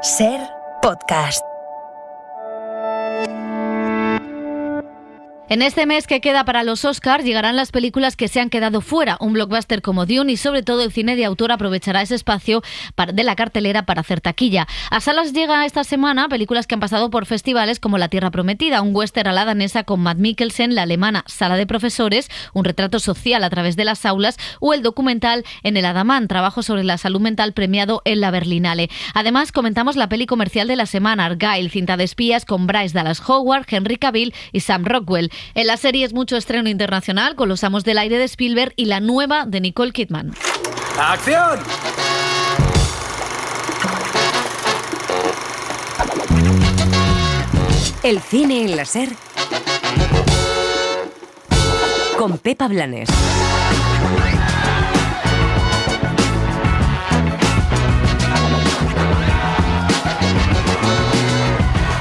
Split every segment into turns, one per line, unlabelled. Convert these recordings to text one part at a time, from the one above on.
Ser Podcast.
En este mes que queda para los Oscars llegarán las películas que se han quedado fuera, un blockbuster como Dune, y sobre todo el cine de autor aprovechará ese espacio de la cartelera para hacer taquilla. A salas llega esta semana películas que han pasado por festivales como La Tierra Prometida, un western a la danesa con Mads Mikkelsen, la alemana Sala de Profesores, un retrato social a través de las aulas, o el documental En el Adamant, trabajo sobre la salud mental premiado en la Berlinale. Además, comentamos la peli comercial de la semana, Argylle, cinta de espías con Bryce Dallas Howard, Henry Cavill y Sam Rockwell. En la serie es mucho estreno internacional con Los Amos del Aire de Spielberg y la nueva de Nicole Kidman.
¡Acción!
El cine en la Ser con Pepa Blanes.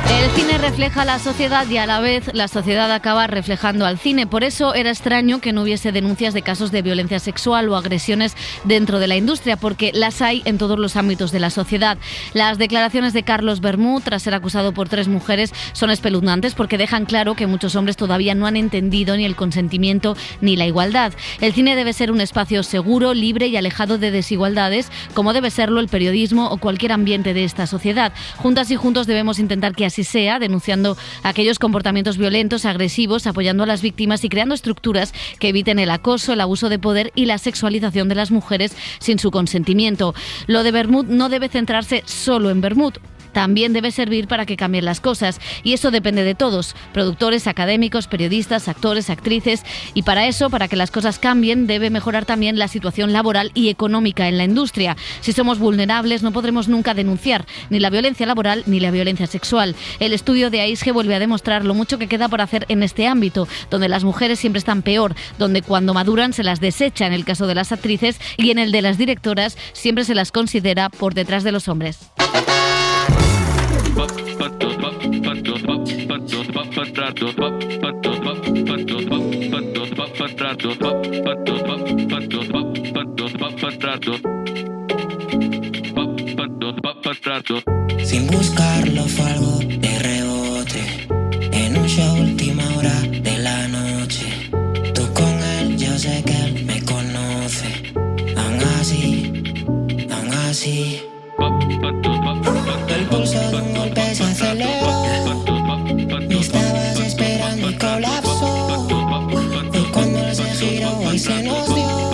El cine refleja la sociedad y a la vez la sociedad acaba reflejando al cine. Por eso era extraño que no hubiese denuncias de casos de violencia sexual o agresiones dentro de la industria, porque las hay en todos los ámbitos de la sociedad. Las declaraciones de Carlos Bermúdez, tras ser acusado por 3 mujeres, son espeluznantes porque dejan claro que muchos hombres todavía no han entendido ni el consentimiento ni la igualdad. El cine debe ser un espacio seguro, libre y alejado de desigualdades, como debe serlo el periodismo o cualquier ambiente de esta sociedad. Juntas y juntos debemos intentar que así sea, denunciando aquellos comportamientos violentos, agresivos, apoyando a las víctimas y creando estructuras que eviten el acoso, el abuso de poder y la sexualización de las mujeres sin su consentimiento. Lo de Bermúdez no debe centrarse solo en Bermúdez. También debe servir para que cambien las cosas, y eso depende de todos, productores, académicos, periodistas, actores, actrices, y para eso, para que las cosas cambien, debe mejorar también la situación laboral y económica en la industria. Si somos vulnerables, no podremos nunca denunciar ni la violencia laboral ni la violencia sexual. El estudio de AISGE vuelve a demostrar lo mucho que queda por hacer en este ámbito, donde las mujeres siempre están peor, donde cuando maduran se las desecha en el caso de las actrices y en el de las directoras siempre se las considera por detrás de los hombres.
Sin buscarlo fue algo de rebote, en un show última hora de la noche. Tú con él, yo sé que él me conoce. Aún así el pulso de un golpe se aceleró. Me estabas esperando y colapsó. Y cuando él se giró, ahí se nos dio.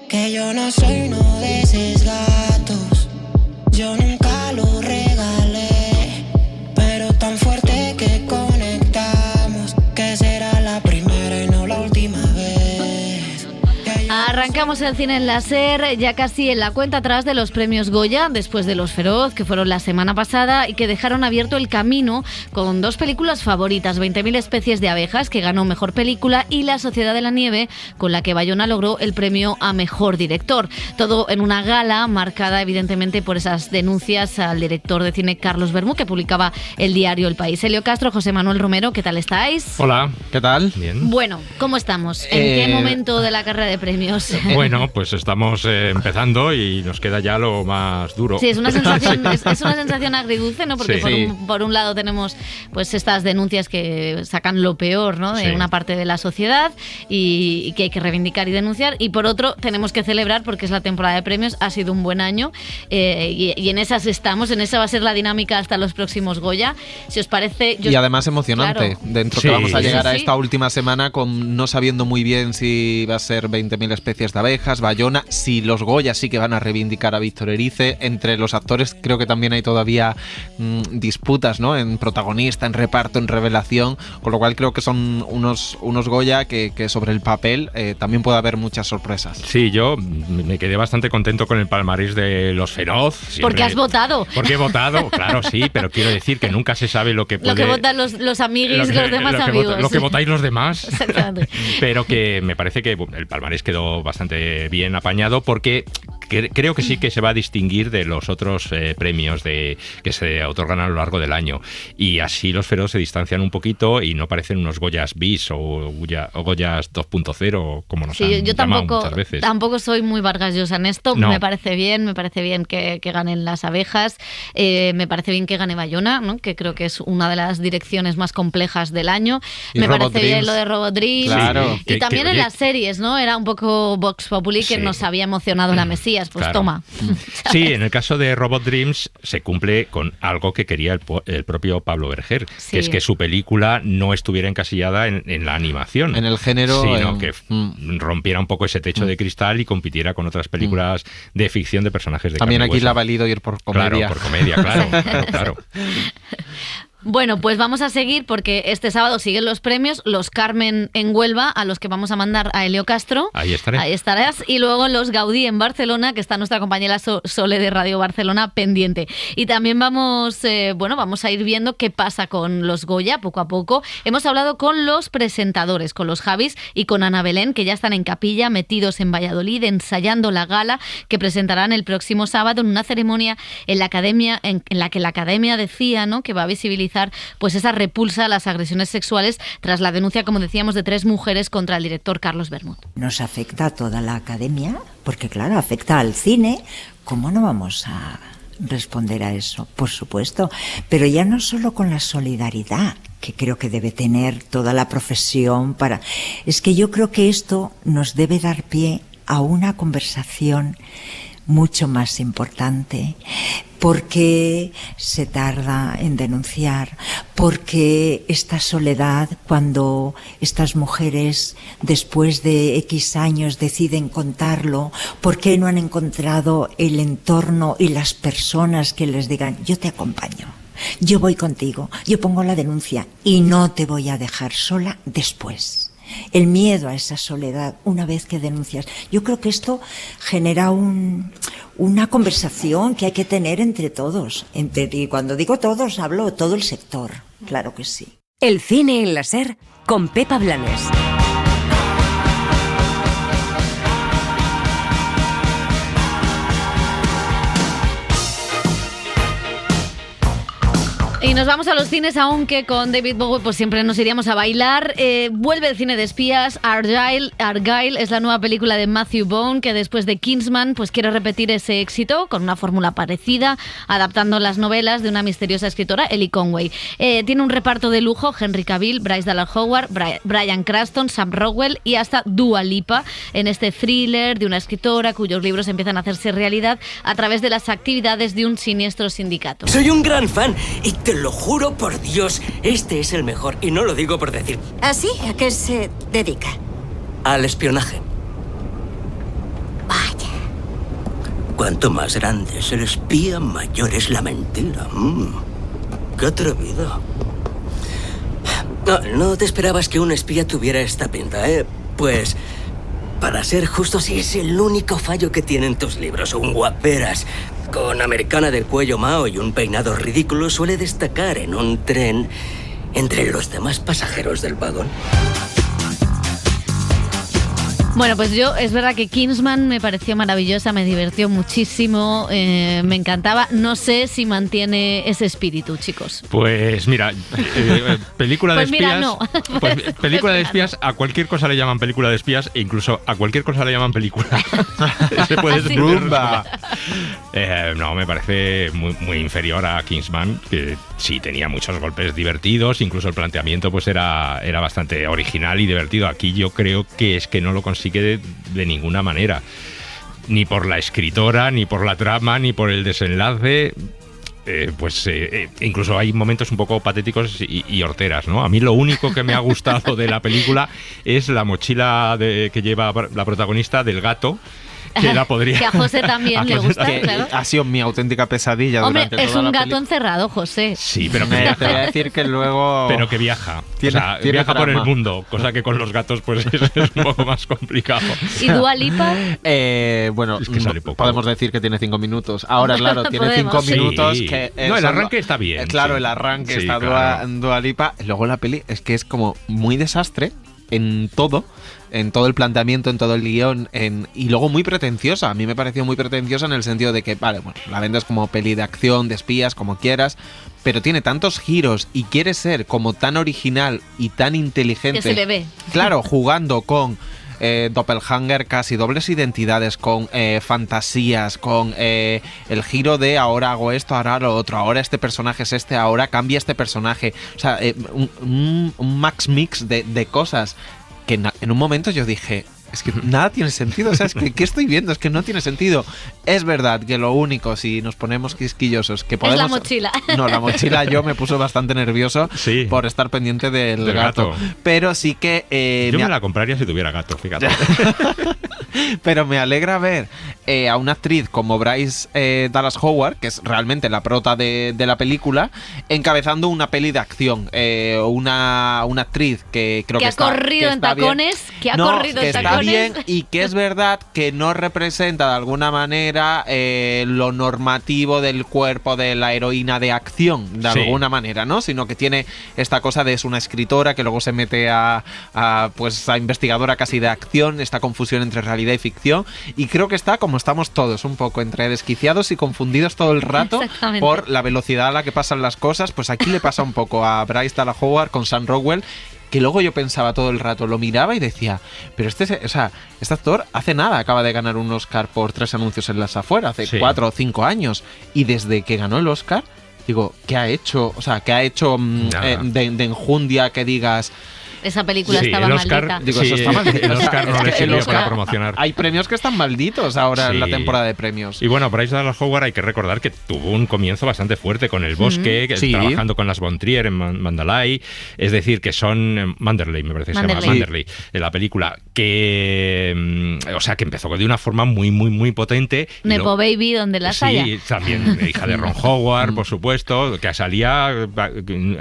Que yo no soy uno de esos gatos, yo nunca lo regalé, pero tan fuerte que conectamos, que será la primera y no la última vez.
Arrancamos el cine en la Ser, ya casi en la cuenta atrás de los premios Goya, después de Los Feroz, que fueron la semana pasada y que dejaron abierto el camino con 2 películas favoritas, 20.000 especies de abejas, que ganó Mejor Película, y La Sociedad de la Nieve, con la que Bayona logró el premio a Mejor Director. Todo en una gala marcada evidentemente por esas denuncias al director de cine Carlos Bermúdez, que publicaba el diario El País. Elio Castro, José Manuel Romero, ¿qué tal estáis?
Hola, ¿qué tal? Bien.
Bueno, ¿cómo estamos? ¿En qué momento de la carrera de premios?
Bueno, pues estamos empezando y nos queda ya lo más duro.
Sí, es una sensación, es una sensación agridulce, ¿no? Porque
sí.
por un lado tenemos pues estas denuncias que sacan lo peor, ¿no? De una parte de la sociedad y que hay que reivindicar y denunciar, y por otro tenemos que celebrar porque es la temporada de premios, ha sido un buen año y en esas estamos, en esa va a ser la dinámica hasta los próximos Goya. Si os parece...
Y además emocionante,
claro.
dentro que vamos a llegar a esta última semana con no sabiendo muy bien si va a ser 20.000 especies de abejas, Bayona, si los Goya sí que van a reivindicar a Víctor Erice. Entre los actores creo que también hay todavía disputas, ¿no? En protagonista, en reparto, en revelación, con lo cual creo que son unos Goya que sobre el papel también puede haber muchas sorpresas.
Sí, yo me quedé bastante contento con el palmarés de Los Feroz. Siempre...
Porque has votado.
Porque he votado, claro, sí, pero quiero decir que nunca se sabe lo que puede...
Lo que votan los amiguis, los demás amigos.
Lo que votáis los demás.
Exactamente.
Pero que me parece que el palmarés quedó bastante bien apañado porque creo que sí que se va a distinguir de los otros premios que se otorgan a lo largo del año. Y así los Feroz se distancian un poquito y no parecen unos Goyas bis o Goyas 2.0, como nos han llamado muchas veces.
Tampoco soy muy Vargas Llosa en esto. No. Me parece bien que ganen Las abejas. Me parece bien que gane Bayona, ¿no? Que creo que es una de las direcciones más complejas del año. Me parece bien lo de Robot Dreams.
Claro.
Y también en las series, ¿no? Era un poco Vox Populi que nos había emocionado la Mesías. Pues claro. Toma.
Sí, en el caso de Robot Dreams se cumple con algo que quería el propio Pablo Berger, que es que su película no estuviera encasillada en la animación.
En el género.
Sino que rompiera un poco ese techo de cristal y compitiera con otras películas de ficción de personajes de
También
carne y
aquí
hueso.
la ha valido ir por comedia.
Claro, por comedia, claro.
Bueno, pues vamos a seguir porque este sábado siguen los premios, los Carmen en Huelva, a los que vamos a mandar a Elio Castro.
Ahí estaré.
Ahí estarás. Y luego los Gaudí en Barcelona, que está nuestra compañera Sole de Radio Barcelona pendiente. Y también vamos a ir viendo qué pasa con los Goya poco a poco. Hemos hablado con los presentadores, con los Javis y con Ana Belén, que ya están en capilla, metidos en Valladolid, ensayando la gala que presentarán el próximo sábado en una ceremonia en la academia, en la que la academia decía, ¿no?, que va a visibilizar pues esa repulsa a las agresiones sexuales tras la denuncia, como decíamos, de 3 mujeres contra el director Carlos Bermud.
Nos afecta a toda la academia, porque claro, afecta al cine. ¿Cómo no vamos a responder a eso? Por supuesto, pero ya no solo con la solidaridad que creo que debe tener toda la profesión para... Es que yo creo que esto nos debe dar pie a una conversación mucho más importante. ¿Por qué se tarda en denunciar? ¿Por qué esta soledad cuando estas mujeres después de X años deciden contarlo? ¿Por qué no han encontrado el entorno y las personas que les digan yo te acompaño, yo voy contigo, yo pongo la denuncia y no te voy a dejar sola después? El miedo a esa soledad una vez que denuncias. Yo creo que esto genera una conversación que hay que tener entre todos. Y cuando digo todos, hablo todo el sector. Claro que sí.
El cine en la SER con Pepa Blanes.
Y nos vamos a los cines, aunque con David Bowie pues siempre nos iríamos a bailar. Vuelve el cine de espías. Argylle es la nueva película de Matthew Vaughn, que después de Kingsman pues quiere repetir ese éxito con una fórmula parecida, adaptando las novelas de una misteriosa escritora, Ellie Conway. Tiene un reparto de lujo: Henry Cavill, Bryce Dallas Howard, Bryan Cranston, Sam Rockwell y hasta Dua Lipa, en este thriller de una escritora cuyos libros empiezan a hacerse realidad a través de las actividades de un siniestro sindicato.
Soy un gran fan y te lo juro por Dios, este es el mejor, y no lo digo por decir.
¿Ah, sí? ¿A qué se dedica?
Al espionaje.
Vaya.
Cuanto más grande es el espía, mayor es la mentira. ¡Qué atrevido! No te esperabas que un espía tuviera esta pinta, ¿eh? Pues, para ser justo, sí es el único fallo que tienen tus libros. Un guaperas con americana del cuello Mao y un peinado ridículo suele destacar en un tren entre los demás pasajeros del vagón.
Bueno, pues es verdad que Kingsman me pareció maravillosa, me divirtió muchísimo, me encantaba. No sé si mantiene ese espíritu, chicos.
Pues mira, película de
pues
espías.
Mira, no.
Pues película de espías, a cualquier cosa le llaman película de espías e incluso a cualquier cosa le llaman película. Se puede
¡Bumba!
No, me parece muy inferior a Kingsman, que sí tenía muchos golpes divertidos, incluso el planteamiento pues era bastante original y divertido. Aquí yo creo que es que no lo consigue de ninguna manera, ni por la escritora, ni por la trama, ni por el desenlace. Incluso hay momentos un poco patéticos y horteras, ¿no? A mí lo único que me ha gustado de la película es la mochila que lleva la protagonista del gato, que la podría...
Que a José también le gusta, claro.
Ha sido mi auténtica pesadilla.
Hombre,
durante
es
toda
un
la
gato
película.
encerrado, José.
Sí, pero que
Te voy a
viaja.
decir que luego...
Pero que viaja.
Tiene
Viaja por el
trama.
mundo, cosa que con los gatos pues es un poco más complicado.
¿Y Dua Lipa?
Bueno,
Es que sale poco.
podemos decir que tiene 5 minutos. Ahora, claro, tiene
Podemos.
5 minutos.
Sí.
Que
No, el
son-
arranque está bien,
Claro,
sí.
el arranque
Sí,
está
claro.
Dua Lipa. Luego la peli es que es como muy desastre. en todo el planteamiento, en todo el guión, y luego muy pretenciosa. A mí me pareció muy pretenciosa en el sentido de que, vale, bueno, la vendes como peli de acción, de espías, como quieras, pero tiene tantos giros y quiere ser como tan original y tan inteligente.
Que se le ve.
Claro, jugando con doppelganger, casi dobles identidades, con fantasías, con el giro de ahora hago esto, ahora lo otro, ahora este personaje es este, ahora cambia este personaje. O sea, un max mix de cosas que en un momento yo dije, es que nada tiene sentido, o sea, es que ¿qué estoy viendo? Es que no tiene sentido. Es verdad que lo único, si nos ponemos quisquillosos, que podemos...
Es la mochila.
No, la mochila yo me puso bastante nervioso por estar pendiente del gato. Pero sí que...
yo me la compraría si tuviera gato, fíjate.
Pero me alegra ver a una actriz como Bryce Dallas Howard, que es realmente la prota de la película, encabezando una peli de acción. Una actriz que creo que
ha corrido en tacones, que ha corrido en tacones.
Bien, y que es verdad que no representa de alguna manera lo normativo del cuerpo de la heroína de acción, de alguna manera, ¿no? Sino que tiene esta cosa de es una escritora que luego se mete a investigadora casi de acción, esta confusión entre realidad y ficción, y creo que está como estamos todos, un poco entre desquiciados y confundidos todo el rato por la velocidad a la que pasan las cosas. Pues aquí le pasa un poco a Bryce Dallas Howard con Sam Rockwell, que luego yo pensaba todo el rato, lo miraba y decía, pero este actor hace nada acaba de ganar un Oscar por 3 anuncios en las afueras, hace 4 o 5 años, y desde que ganó el Oscar, digo, ¿qué ha hecho? O sea, ¿qué ha hecho de enjundia que digas...
Esa película estaba maldita.
Digo, eso está maldito.
El Oscar no le sirvió para promocionar.
Hay premios que están malditos ahora en la temporada de premios.
Y bueno, Bryce Dallas Howard hay que recordar que tuvo un comienzo bastante fuerte con El Bosque, trabajando con las Von Trier en Mandalay, es decir, que son Manderley, me parece que se llama Manderley, en la película, que o sea, que empezó de una forma muy, muy, muy potente.
Nepo Baby, donde las haya.
Sí, también hija de Ron Howard, por supuesto, que salía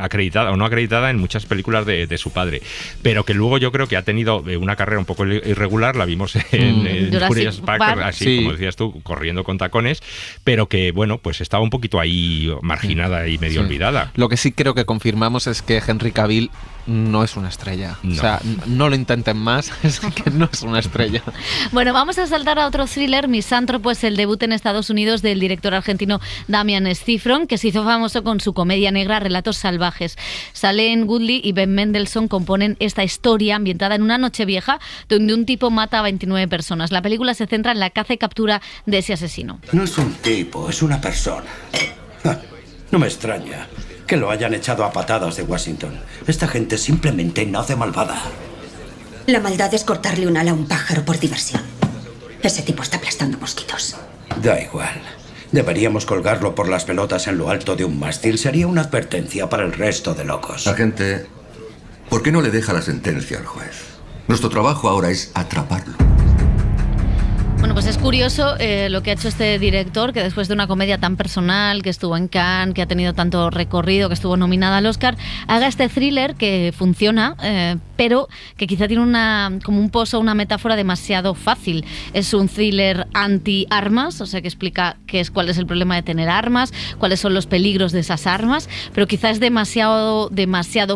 acreditada o no acreditada en muchas películas de su padre. Pero que luego yo creo que ha tenido una carrera un poco irregular, la vimos en Jurassic Park, así como decías tú, corriendo con tacones, pero que bueno, pues estaba un poquito ahí marginada y medio olvidada.
Lo que sí creo que confirmamos es que Henry Cavill no es una estrella. No. O sea, no lo intenten más, es que no es una estrella.
Bueno, vamos a saltar a otro thriller, Misántropo, es el debut en Estados Unidos del director argentino Damian Szifron, que se hizo famoso con su comedia negra Relatos Salvajes. Shailene Woodley y Ben Mendelsohn componen esta historia ambientada en una Nochevieja donde un tipo mata a 29 personas. La película se centra en la caza y captura de ese asesino.
No es un tipo, es una persona. No me extraña que lo hayan echado a patadas de Washington. Esta gente simplemente nace malvada.
La maldad es cortarle un ala a un pájaro por diversión. Ese tipo está aplastando mosquitos.
Da igual. Deberíamos colgarlo por las pelotas en lo alto de un mástil. Sería una advertencia para el resto de locos.
Agente, ¿por qué no le deja la sentencia al juez? Nuestro trabajo ahora es atraparlo.
Bueno, pues es curioso lo que ha hecho este director, que después de una comedia tan personal, que estuvo en Cannes, que ha tenido tanto recorrido, que estuvo nominada al Oscar, haga este thriller que funciona, pero que quizá tiene como un pozo, una metáfora demasiado fácil. Es un thriller anti-armas, o sea, que explica cuál es el problema de tener armas, cuáles son los peligros de esas armas, pero quizá es demasiado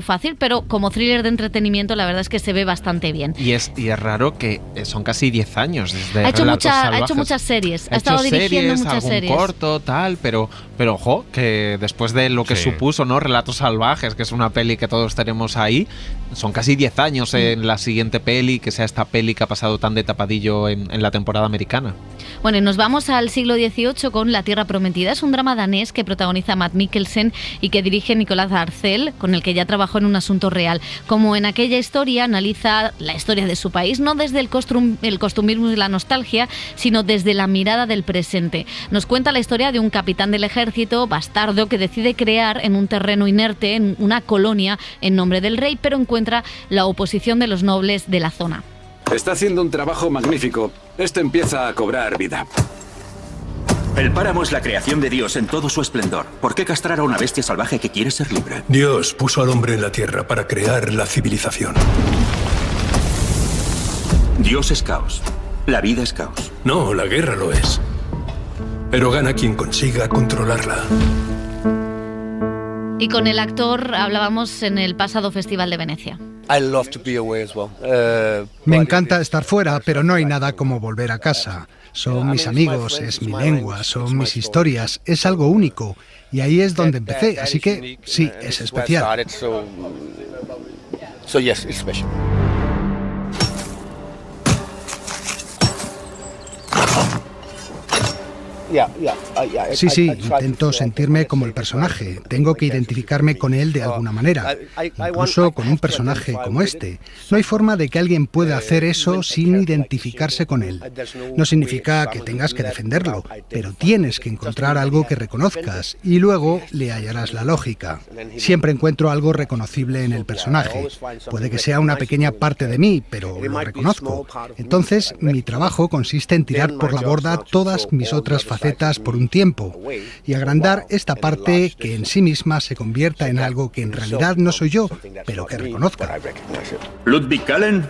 fácil, pero como thriller de entretenimiento la verdad es que se ve bastante bien.
Y es raro que son casi 10 años desde
ha hecho muchas series, ha estado dirigiendo muchas series.
Corto, tal, pero ojo, que después de lo que supuso, ¿no? Relatos Salvajes, que es una peli que todos tenemos ahí, son casi 10 años en la siguiente peli, que sea esta peli que ha pasado tan de tapadillo en la temporada americana.
Bueno, y nos vamos al siglo XVIII con La Tierra Prometida. Es un drama danés que protagoniza Matt Mikkelsen y que dirige Nicolás Arcel, con el que ya trabajó en Un asunto real. Como en aquella historia, analiza la historia de su país, no desde el costumbrismo y la nostalgia, sino desde la mirada del presente. Nos cuenta la historia de un capitán del ejército bastardo que decide crear en un terreno inerte en una colonia en nombre del rey, pero encuentra la oposición de los nobles de la zona.
Está haciendo un trabajo magnífico. Esto empieza a cobrar vida.
El páramo es la creación de Dios en todo su esplendor. ¿Por qué castrar a una bestia salvaje que quiere ser libre?
Dios puso al hombre en la tierra para crear la civilización.
Dios es caos. La vida es caos.
No, la guerra lo es. Pero gana quien consiga controlarla.
Y con el actor hablábamos en el pasado Festival de Venecia.
Me encanta estar fuera, pero no hay nada como volver a casa. Son mis amigos, es mi lengua, son mis historias, es algo único. Y ahí es donde empecé, así que sí, es especial. Sí, intento sentirme como el personaje. Tengo que identificarme con él de alguna manera. Incluso con un personaje como este. No hay forma de que alguien pueda hacer eso sin identificarse con él. No significa que tengas que defenderlo, pero tienes que encontrar algo que reconozcas y luego le hallarás la lógica. Siempre encuentro algo reconocible en el personaje. Puede que sea una pequeña parte de mí, pero lo reconozco. Entonces, mi trabajo consiste en tirar por la borda todas mis otras facetas por un tiempo y agrandar esta parte que en sí misma se convierta en algo que en realidad no soy yo, pero que reconozca.
Ludwig Kallen,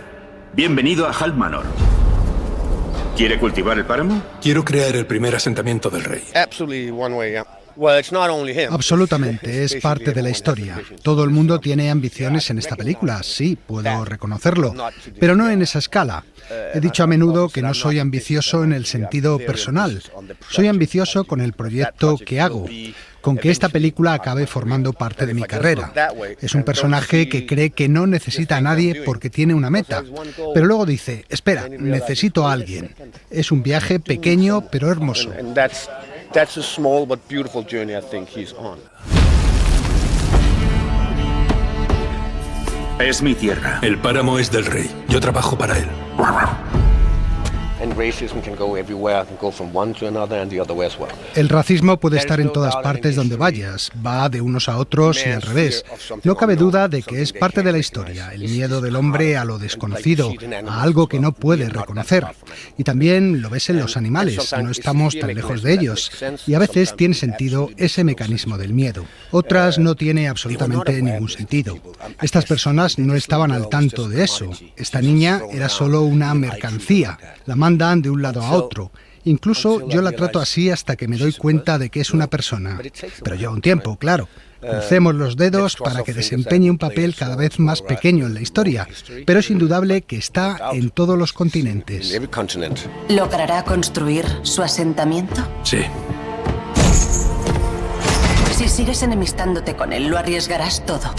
bienvenido a Hall Manor. ¿Quiere cultivar el páramo?
Quiero crear el primer asentamiento del rey.
Absolutamente, es parte de la historia. Todo el mundo tiene ambiciones en esta película, sí, puedo reconocerlo, pero no en esa escala. He dicho a menudo que no soy ambicioso en el sentido personal. Soy ambicioso con el proyecto que hago, con que esta película acabe formando parte de mi carrera. Es un personaje que cree que no necesita a nadie porque tiene una meta, pero luego dice, espera, necesito a alguien. Es un viaje pequeño pero hermoso.
That's a small but beautiful journey I think he's on.
Es mi tierra.
El páramo es del rey. Yo trabajo para él.
El racismo puede estar en todas partes donde vayas, va de unos a otros y al revés. No cabe duda de que es parte de la historia, el miedo del hombre a lo desconocido, a algo que no puede reconocer. Y también lo ves en los animales, no estamos tan lejos de ellos. Y a veces tiene sentido ese mecanismo del miedo. Otras no tiene absolutamente ningún sentido. Estas personas no estaban al tanto de eso. Esta niña era solo una mercancía. La mandan de un lado a otro. Incluso yo la trato así hasta que me doy cuenta de que es una persona. Pero lleva un tiempo, claro. Crucemos los dedos para que desempeñe un papel cada vez más pequeño en la historia, pero es indudable que está en todos los continentes.
¿Logrará construir su asentamiento?
Sí.
Si sigues enemistándote con él, lo arriesgarás todo.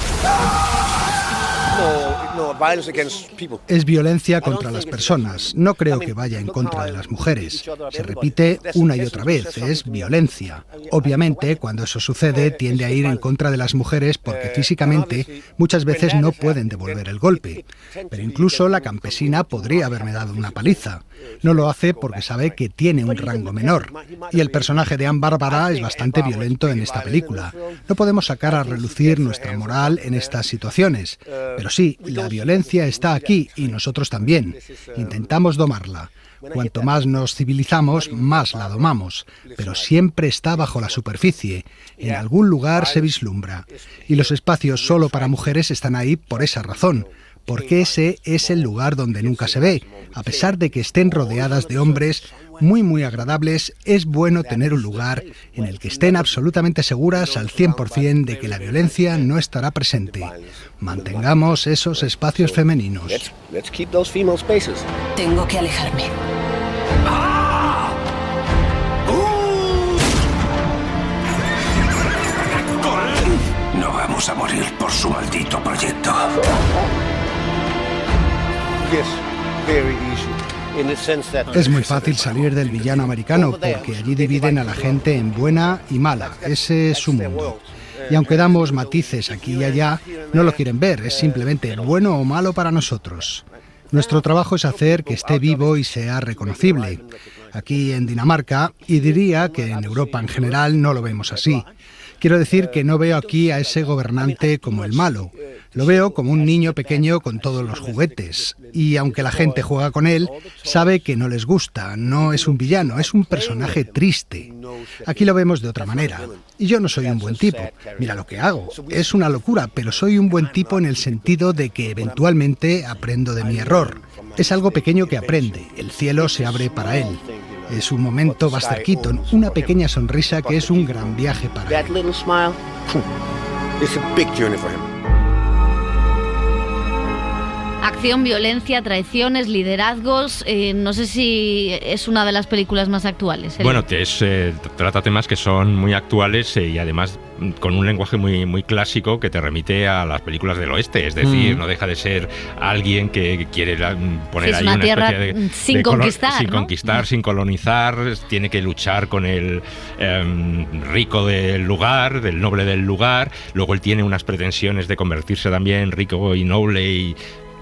Es violencia contra las personas. No creo que vaya en contra de las mujeres. Se repite una y otra vez. Es violencia. Obviamente, cuando eso sucede, tiende a ir en contra de las mujeres porque físicamente muchas veces no pueden devolver el golpe. Pero incluso la campesina podría haberme dado una paliza. No lo hace porque sabe que tiene un rango menor. Y el personaje de Anne Bárbara es bastante violento en esta película. No podemos sacar a relucir nuestra moral en estas situaciones. Pero sí, la violencia está aquí y nosotros también. Intentamos domarla. Cuanto más nos civilizamos, más la domamos. Pero siempre está bajo la superficie. En algún lugar se vislumbra. Y los espacios solo para mujeres están ahí por esa razón. Porque ese es el lugar donde nunca se ve. A pesar de que estén rodeadas de hombres muy agradables, es bueno tener un lugar en el que estén absolutamente seguras al 100% de que la violencia no estará presente. Mantengamos esos espacios femeninos.
Tengo que alejarme.
No vamos a morir por su maldito proyecto.
Es muy fácil salir del villano americano porque allí dividen a la gente en buena y mala. Ese es su mundo. Y aunque damos matices aquí y allá, no lo quieren ver, es simplemente bueno o malo para nosotros. Nuestro trabajo es hacer que esté vivo y sea reconocible. Aquí en Dinamarca, y diría que en Europa en general, no lo vemos así. Quiero decir que no veo aquí a ese gobernante como el malo. Lo veo como un niño pequeño con todos los juguetes. Y aunque la gente juega con él, sabe que no les gusta. No es un villano, es un personaje triste. Aquí lo vemos de otra manera. Y yo no soy un buen tipo. Mira lo que hago. Es una locura, pero soy un buen tipo en el sentido de que eventualmente aprendo de mi error. Es algo pequeño que aprende. El cielo se abre para él. Es un momento Buster Keaton, una pequeña sonrisa que es un gran viaje para él.
Acción, violencia, traiciones, liderazgos. No sé si es una de las películas más actuales.
Bueno, trata temas que son muy actuales y además con un lenguaje muy clásico que te remite a las películas del oeste. Es decir, no deja de ser alguien que quiere poner ahí una
tierra
especie de
sin conquistar,
sin conquistar, sin colonizar. Tiene que luchar con el rico del lugar, del noble del lugar. Luego él tiene unas pretensiones de convertirse también rico y noble y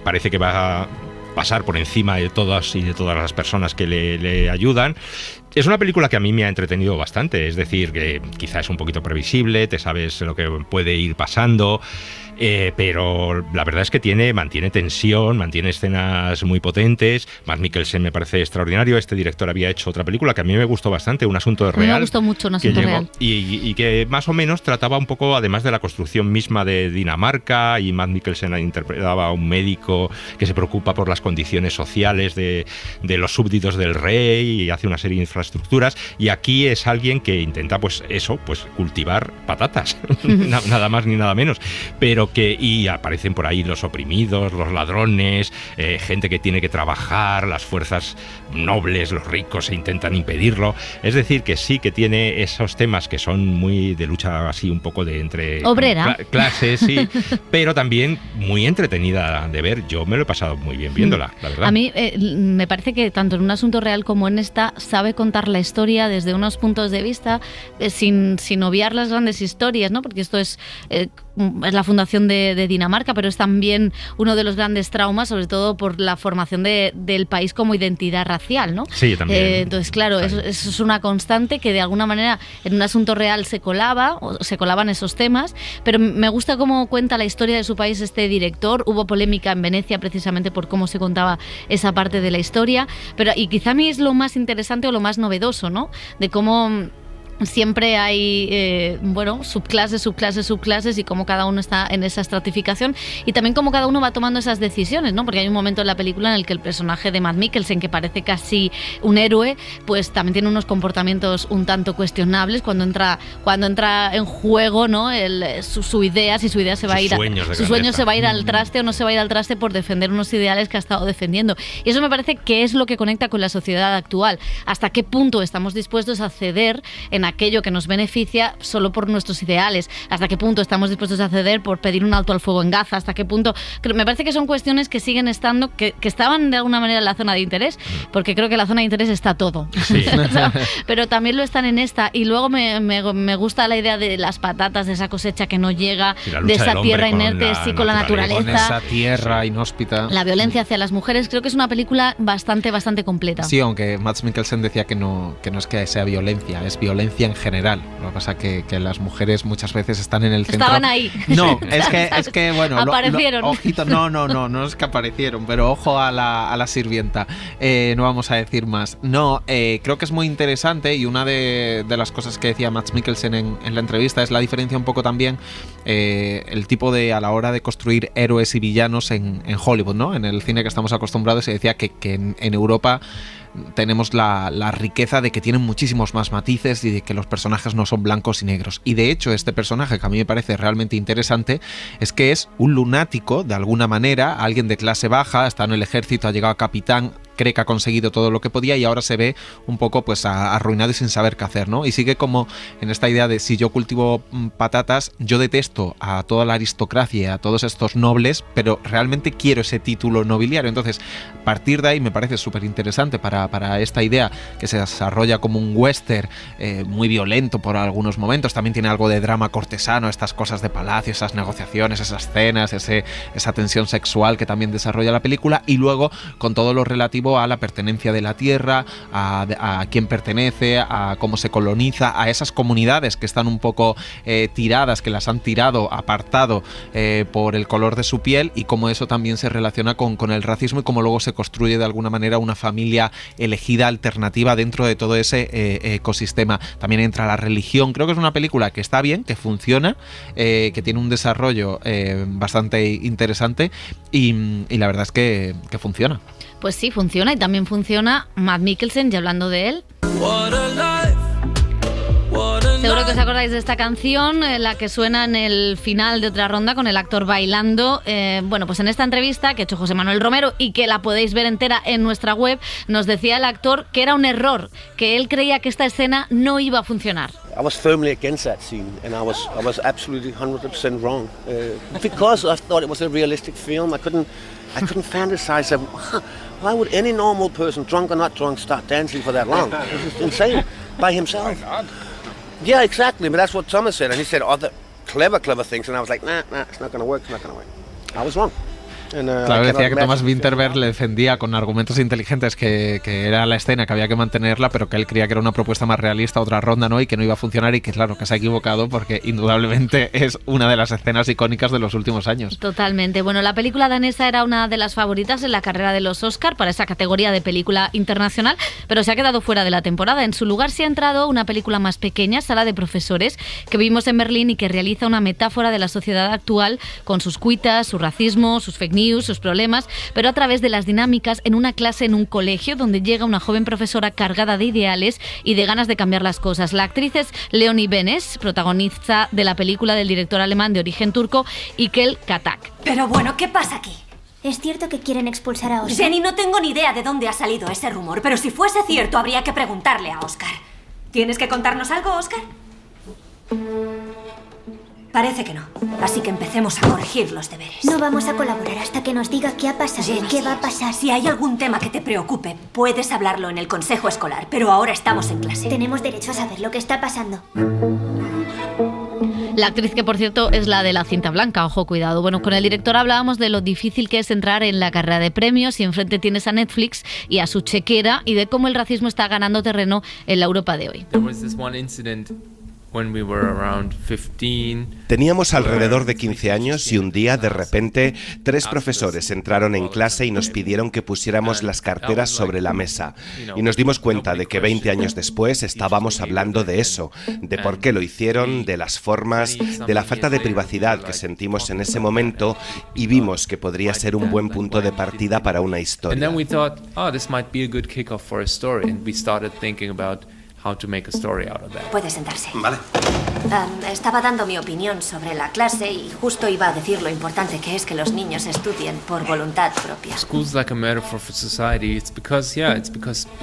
parece que va a pasar por encima de todas las personas que le ayudan. Es una película que a mí me ha entretenido bastante, es decir, que quizá es un poquito previsible, te sabes lo que puede ir pasando, pero la verdad es que mantiene tensión, mantiene escenas muy potentes. Mads Mikkelsen me parece extraordinario. Este director había hecho otra película que a mí me gustó bastante, Un asunto real.
Me gustó mucho Un asunto real.
Y que más o menos trataba un poco, además de la construcción misma de Dinamarca, y Mads Mikkelsen interpretaba a un médico que se preocupa por las condiciones sociales de los súbditos del rey y hace una serie de infraestructuras, y aquí es alguien que intenta pues cultivar patatas, nada más ni nada menos, pero y aparecen por ahí los oprimidos, los ladrones, gente que tiene que trabajar, las fuerzas nobles, los ricos, e intentan impedirlo. Es decir, que sí que tiene esos temas que son muy de lucha así un poco de entre
obrera,
clases, sí, pero también muy entretenida de ver. Yo me lo he pasado muy bien viéndola, la verdad.
A mí me parece que tanto en Un asunto real como en esta sabe contar la historia desde unos puntos de vista sin obviar las grandes historias, ¿no? Porque esto es la fundación de Dinamarca, pero es también uno de los grandes traumas, sobre todo por la formación del país como identidad racial, ¿no?
Sí, también.
Entonces, claro, eso es una constante que de alguna manera en Un asunto real se colaban esos temas, pero me gusta cómo cuenta la historia de su país este director. Hubo polémica en Venecia precisamente por cómo se contaba esa parte de la historia, y quizá a mí es lo más interesante o lo más novedoso, ¿no? De cómo siempre hay subclases y cómo cada uno está en esa estratificación, y también cómo cada uno va tomando esas decisiones, ¿no? Porque hay un momento en la película en el que el personaje de Mads Mikkelsen, que parece casi un héroe, pues también tiene unos comportamientos un tanto cuestionables cuando entra en juego, ¿no? Su idea, si su idea se va a ir sus sueños se va a ir al traste o no se va a ir al traste por defender unos ideales que ha estado defendiendo. Y eso me parece que es lo que conecta con la sociedad actual. ¿Hasta qué punto estamos dispuestos a ceder en aquello que nos beneficia solo por nuestros ideales? ¿Hasta qué punto estamos dispuestos a ceder por pedir un alto al fuego en Gaza? ¿Hasta qué punto? Me parece que son cuestiones que siguen estando, que estaban de alguna manera en la zona de interés, porque creo que en la zona de interés está todo. Sí. Pero también lo están en esta, y luego me gusta la idea de las patatas, de esa cosecha que no llega, de esa tierra inerte, con la naturaleza.
Con esa tierra inhóspita.
La violencia hacia las mujeres. Creo que es una película bastante completa.
Sí, aunque Mads Mikkelsen decía que no es que sea violencia, es violencia en general. Lo que pasa es que las mujeres muchas veces están en el centro.
Estaban ahí.
No, es que bueno,
aparecieron.
Ojito, no es que aparecieron, pero ojo a la sirvienta. No vamos a decir más. No, creo que es muy interesante, y una de las cosas que decía Mads Mikkelsen en la entrevista es la diferencia un poco también el tipo de, a la hora de construir héroes y villanos en Hollywood, ¿no? En el cine que estamos acostumbrados, se decía que en Europa tenemos la riqueza de que tienen muchísimos más matices y de que los personajes no son blancos y negros. Y de hecho este personaje, que a mí me parece realmente interesante, es que es un lunático de alguna manera, alguien de clase baja, está en el ejército, ha llegado a capitán, cree que ha conseguido todo lo que podía y ahora se ve un poco pues arruinado y sin saber qué hacer, ¿no? Y sigue como en esta idea de si yo cultivo patatas, yo detesto a toda la aristocracia y a todos estos nobles, pero realmente quiero ese título nobiliario. Entonces, partir de ahí me parece súper interesante para esta idea que se desarrolla como un western muy violento por algunos momentos. También tiene algo de drama cortesano, estas cosas de palacio, esas negociaciones, esas escenas, esa tensión sexual que también desarrolla la película, y luego con todo lo relativo a la pertenencia de la tierra, a quién pertenece, a cómo se coloniza, a esas comunidades que están un poco tiradas, que las han tirado, apartado por el color de su piel, y cómo eso también se relaciona con el racismo y cómo luego se construye de alguna manera una familia elegida alternativa dentro de todo ese ecosistema. También entra la religión. Creo que es una película que está bien, que funciona, que tiene un desarrollo bastante interesante, y la verdad es que funciona.
Pues sí, funciona, y también funciona Mads Mikkelsen, ya hablando de él. Seguro que os acordáis acordáis de esta canción, la que suena en el final de Otra Ronda con el actor bailando. Bueno, pues en esta entrevista que ha hecho José Manuel Romero y que la podéis ver entera en nuestra web, nos decía el actor que era un error, que él creía que esta escena no iba a funcionar.
I was firmly against that scene, and I was absolutely 100% wrong. Because I thought it was a realistic film, I couldn't fantasize that. Why would any normal person, drunk or not drunk, start dancing for that long? It was just insane, by himself. Yeah, exactly, but that's what Thomas said, and he said other clever things, and I was like, nah, it's not going to work, I was wrong.
Claro, decía que Thomas Vinterberg le defendía con argumentos inteligentes que era la escena, que había que mantenerla, pero que él creía que era una propuesta más realista, Otra Ronda, ¿no? Y que no iba a funcionar, y que claro, que se ha equivocado, porque indudablemente es una de las escenas icónicas de los últimos años.
Totalmente. Bueno, la película danesa era una de las favoritas en la carrera de los Oscar para esa categoría de película internacional, pero se ha quedado fuera de la temporada. En su lugar se ha entrado una película más pequeña, Sala de Profesores, que vimos en Berlín y que realiza una metáfora de la sociedad actual con sus cuitas, su racismo, sus fake news, sus problemas, pero a través de las dinámicas en una clase en un colegio donde llega una joven profesora cargada de ideales y de ganas de cambiar las cosas. La actriz es Leonie Benes, protagonista de la película del director alemán de origen turco Ikel Katak.
Pero bueno, ¿qué pasa aquí? ¿Es cierto que quieren expulsar a Oscar? Jenny, no tengo ni idea de dónde ha salido ese rumor, pero si fuese cierto habría que preguntarle a Oscar. ¿Tienes que contarnos algo, Oscar? Parece que no. Así que empecemos a corregir los deberes.
No vamos a colaborar hasta que nos diga qué ha pasado y qué va a pasar.
Si hay algún tema que te preocupe, puedes hablarlo en el consejo escolar, pero ahora estamos en clase.
Tenemos derecho a saber lo que está pasando.
La actriz, que por cierto es la de La cinta blanca, ojo, cuidado. Bueno, con el director hablábamos de lo difícil que es entrar en la carrera de premios y enfrente tienes a Netflix y a su chequera, y de cómo el racismo está ganando terreno en la Europa de hoy.
Teníamos alrededor de 15 años y un día, de repente, 3 profesores entraron en clase y nos pidieron que pusiéramos las carteras sobre la mesa. Y nos dimos cuenta de que 20 años después estábamos hablando de eso, de por qué lo hicieron, de las formas, de la falta de privacidad que sentimos en ese momento, y vimos que podría ser un buen punto de partida para una historia.
Puede sentarse.
Vale.
Estaba dando mi opinión sobre la clase y justo iba a decir lo importante que es que los niños estudien por voluntad propia.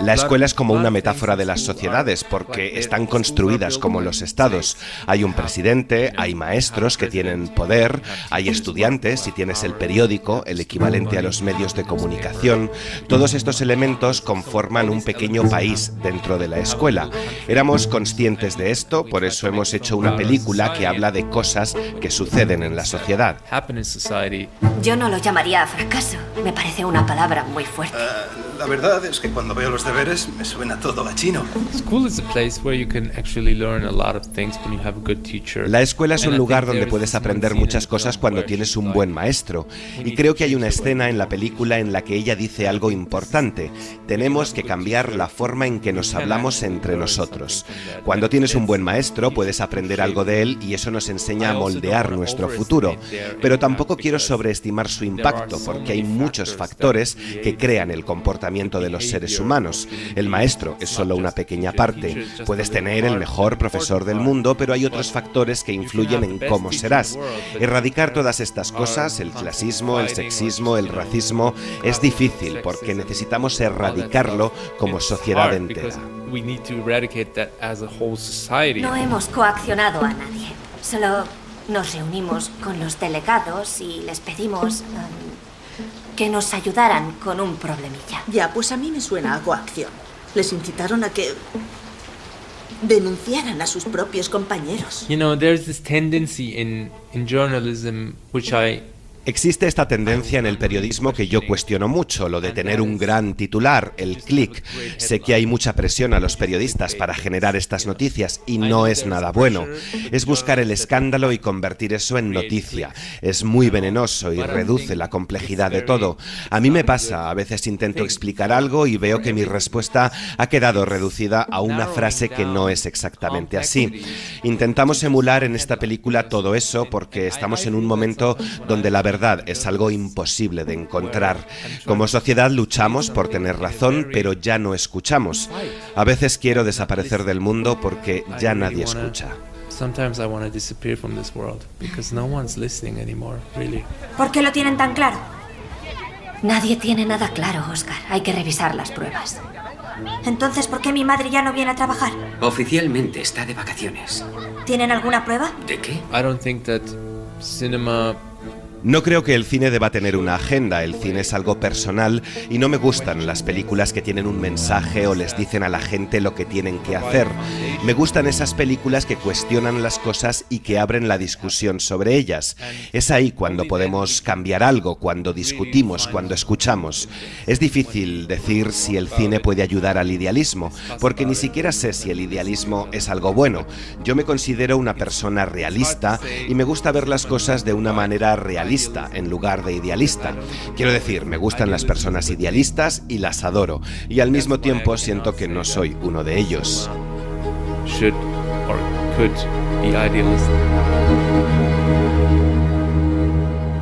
La escuela es como una metáfora de las sociedades porque están construidas como los estados. Hay un presidente, hay maestros que tienen poder, hay estudiantes, si tienes el periódico, el equivalente a los medios de comunicación. Todos estos elementos conforman un pequeño país dentro de la escuela. Éramos conscientes de esto, por eso hemos hecho una película que habla de cosas que suceden en la sociedad.
Yo no lo llamaría fracaso, me parece una palabra muy fuerte.
La verdad es que cuando veo los deberes me suena todo a chino.
La escuela es un lugar donde puedes aprender muchas cosas cuando tienes un buen maestro. Y creo que hay una escena en la película en la que ella dice algo importante. Tenemos que cambiar la forma en que nos hablamos entre nosotros. Cuando tienes un buen maestro puedes aprender algo de él y eso nos enseña a moldear nuestro futuro. Pero tampoco quiero sobreestimar su impacto porque hay muchos factores que crean el comportamiento de los seres humanos. El maestro es solo una pequeña parte. Puedes tener el mejor profesor del mundo, pero hay otros factores que influyen en cómo serás. Erradicar todas estas cosas, el clasismo, el sexismo, el racismo, es difícil porque necesitamos erradicarlo como sociedad entera.
No hemos coaccionado a nadie. Solo nos reunimos con los delegados y les pedimos que nos ayudaran con un problemilla.
Ya, pues a mí me suena a coacción. Les incitaron a que denunciaran a sus propios compañeros.
There's this tendency in journalism which
Existe esta tendencia en el periodismo que yo cuestiono mucho, lo de tener un gran titular, el click. Sé que hay mucha presión a los periodistas para generar estas noticias y no es nada bueno. Es buscar el escándalo y convertir eso en noticia. Es muy venenoso y reduce la complejidad de todo. A mí me pasa, a veces intento explicar algo y veo que mi respuesta ha quedado reducida a una frase que no es exactamente así. Intentamos emular en esta película todo eso porque estamos en un momento donde la verdad es algo imposible de encontrar. Como sociedad luchamos por tener razón, pero ya no escuchamos. A veces quiero desaparecer del mundo porque ya nadie escucha.
sometimes I want to disappear from this world because no one's listening anymore, really.
¿Por qué lo tienen tan claro? Nadie tiene nada claro, Oscar. Hay que revisar las pruebas. Entonces, ¿por qué mi madre ya no viene a trabajar?
Oficialmente está de vacaciones.
¿Tienen alguna prueba?
¿De qué?
I don't think that cinema...
No creo que el cine deba tener una agenda, el cine es algo personal y no me gustan las películas que tienen un mensaje o les dicen a la gente lo que tienen que hacer. Me gustan esas películas que cuestionan las cosas y que abren la discusión sobre ellas. Es ahí cuando podemos cambiar algo, cuando discutimos, cuando escuchamos. Es difícil decir si el cine puede ayudar al idealismo, porque ni siquiera sé si el idealismo es algo bueno. Yo me considero una persona realista y me gusta ver las cosas de una manera realista en lugar de idealista. Quiero decir, me gustan las personas idealistas y las adoro, y al mismo tiempo siento que no soy uno de ellos.
Should or could be idealist.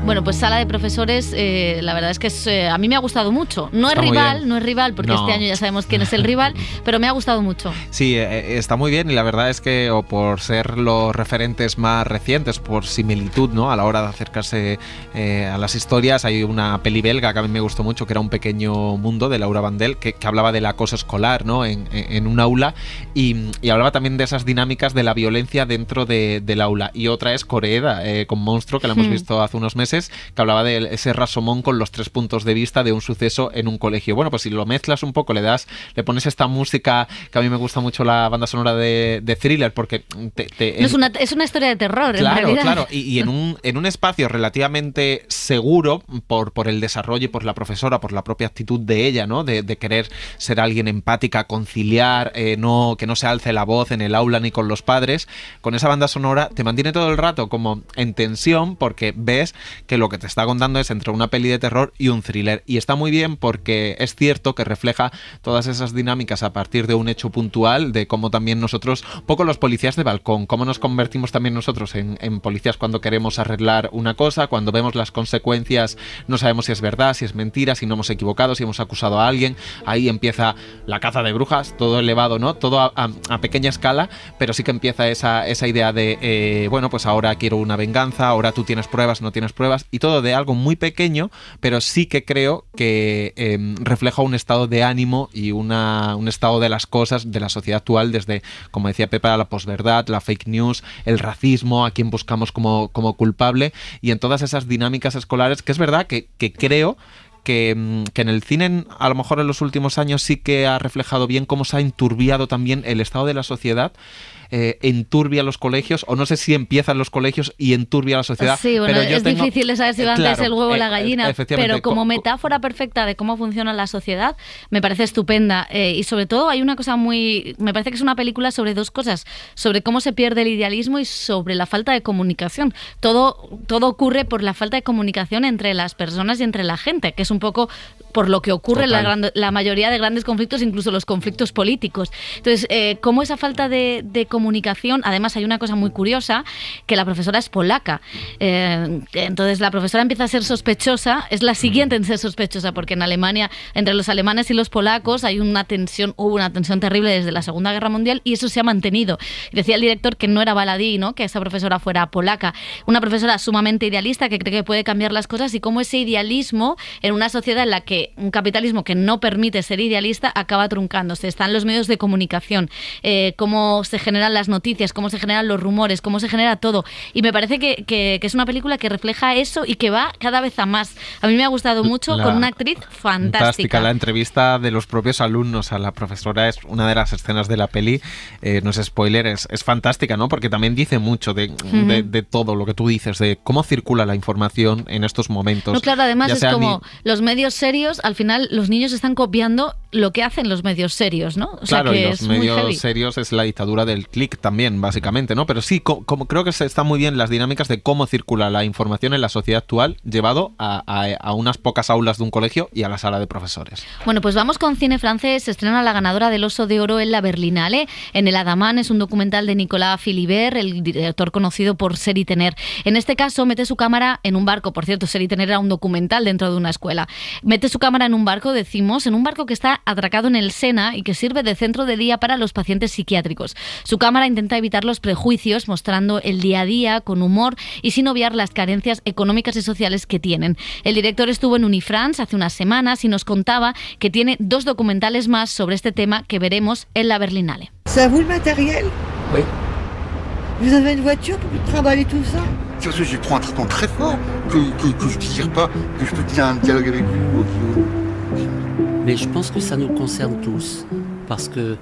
Bueno, pues Sala de Profesores, la verdad es que a mí me ha gustado mucho. No es rival, porque este año ya sabemos quién es el rival, pero me ha gustado mucho.
Sí, está muy bien y la verdad es que, o por ser los referentes más recientes, por similitud, ¿no?, a la hora de acercarse a las historias, hay una peli belga que a mí me gustó mucho, que era Un pequeño mundo, de Laura Vandel, que hablaba del acoso escolar, ¿no?, en un aula y hablaba también de esas dinámicas de la violencia dentro del aula. Y otra es Koreeda, con Monstruo, que la hemos visto hace unos meses, que hablaba de ese Rashomon con los 3 puntos de vista de un suceso en un colegio. Bueno, pues si lo mezclas un poco, le pones esta música, que a mí me gusta mucho la banda sonora de Thriller, porque
es una historia de terror,
claro,
en realidad.
Claro, y en un espacio relativamente seguro por el desarrollo y por la profesora, por la propia actitud de ella, ¿no?, de querer ser alguien empática, conciliar, que no se alce la voz en el aula ni con los padres. Con esa banda sonora te mantiene todo el rato como en tensión, porque ves que lo que te está contando es entre una peli de terror y un thriller. Y está muy bien porque es cierto que refleja todas esas dinámicas a partir de un hecho puntual, de cómo también nosotros, poco los policías de balcón, cómo nos convertimos también nosotros en policías cuando queremos arreglar una cosa, cuando vemos las consecuencias no sabemos si es verdad, si es mentira, si no hemos equivocado, si hemos acusado a alguien. Ahí empieza la caza de brujas, todo elevado, ¿no?, todo a pequeña escala, pero sí que empieza esa idea de bueno, pues ahora quiero una venganza, ahora tú tienes pruebas, no tienes pruebas, y todo de algo muy pequeño, pero sí que creo que refleja un estado de ánimo y un estado de las cosas de la sociedad actual, desde, como decía Pepa, la posverdad, la fake news, el racismo, a quien buscamos como culpable, y en todas esas dinámicas escolares, que es verdad que creo que en el cine, a lo mejor en los últimos años, sí que ha reflejado bien cómo se ha enturbiado también el estado de la sociedad, enturbia los colegios, o no sé si empiezan los colegios y enturbia la sociedad.
Sí, bueno, pero es difícil de saber si va antes el huevo o la gallina, pero como metáfora perfecta de cómo funciona la sociedad, me parece estupenda. Y sobre todo hay una cosa me parece que es una película sobre dos cosas, sobre cómo se pierde el idealismo y sobre la falta de comunicación. Todo ocurre por la falta de comunicación entre las personas y entre la gente, que es un poco por lo que ocurre la mayoría de grandes conflictos, incluso los conflictos políticos. Entonces, cómo esa falta de comunicación, además hay una cosa muy curiosa, que la profesora es polaca. Entonces la profesora empieza a ser sospechosa, es la siguiente en ser sospechosa, porque en Alemania, entre los alemanes y los polacos, hubo una tensión terrible desde la Segunda Guerra Mundial, y eso se ha mantenido. Decía el director que no era baladí, ¿no?, que esa profesora fuera polaca. Una profesora sumamente idealista que cree que puede cambiar las cosas, y cómo ese idealismo, en una sociedad en la que un capitalismo que no permite ser idealista, acaba truncándose. Están los medios de comunicación, cómo se generan las noticias, cómo se generan los rumores, cómo se genera todo. Y me parece que es una película que refleja eso y que va cada vez a más. A mí me ha gustado mucho, con una actriz fantástica.
La entrevista de los propios alumnos a la profesora es una de las escenas de la peli, no es spoiler, es fantástica, ¿no?, porque también dice mucho de todo lo que tú dices, de cómo circula la información en estos momentos.
No, claro, además es como los medios serios, al final los niños están copiando lo que hacen los medios serios, ¿no? O sea,
claro,
que
y los medios serios es la dictadura del clic también, básicamente, ¿no? Pero sí, como creo que están muy bien las dinámicas de cómo circula la información en la sociedad actual, llevado a unas pocas aulas de un colegio y a la sala de profesores.
Bueno, pues vamos con cine francés. Se estrena la ganadora del Oso de Oro en la Berlinale, en El Adamant. Es un documental de Nicolas Philibert, el director conocido por Ser y Tener. En este caso, mete su cámara en un barco. Por cierto, Ser y Tener era un documental dentro de una escuela. Mete su cámara en un barco, decimos, en un barco que está atracado en el Sena y que sirve de centro de día para los pacientes psiquiátricos. Su cámara intenta evitar los prejuicios, mostrando el día a día con humor y sin obviar las carencias económicas y sociales que tienen. El director estuvo en Unifrance hace unas semanas y nos contaba que tiene 2 documentales más sobre este tema que veremos en la Berlinale.
¿C'est vous le matériel?
Oui.
Vous avez une voiture pour trimballer tout ça?
Sur ce, je prends un traitement très fort, que je désire pas, que je peux tenir un dialogue avec vous.
Mais je pense que ça nous concerne tous, parce que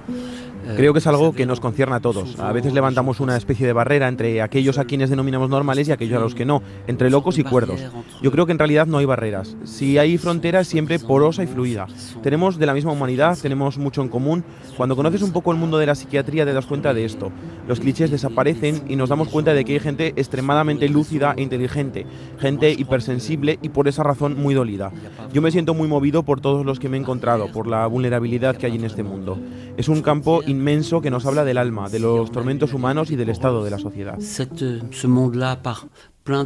Creo que es algo que nos concierne a todos. A veces levantamos una especie de barrera entre aquellos a quienes denominamos normales y aquellos a los que no, entre locos y cuerdos. Yo creo que en realidad no hay barreras. Si hay fronteras, siempre porosa y fluida. Tenemos de la misma humanidad, tenemos mucho en común. Cuando conoces un poco el mundo de la psiquiatría te das cuenta de esto. Los clichés desaparecen y nos damos cuenta de que hay gente extremadamente lúcida e inteligente, gente hipersensible y por esa razón muy dolida. Yo me siento muy movido por todos los que me he encontrado, por la vulnerabilidad que hay en este mundo. Es un campo inmenso que nos habla del alma, de los tormentos humanos y del estado de la sociedad.
Ce monde-là par plein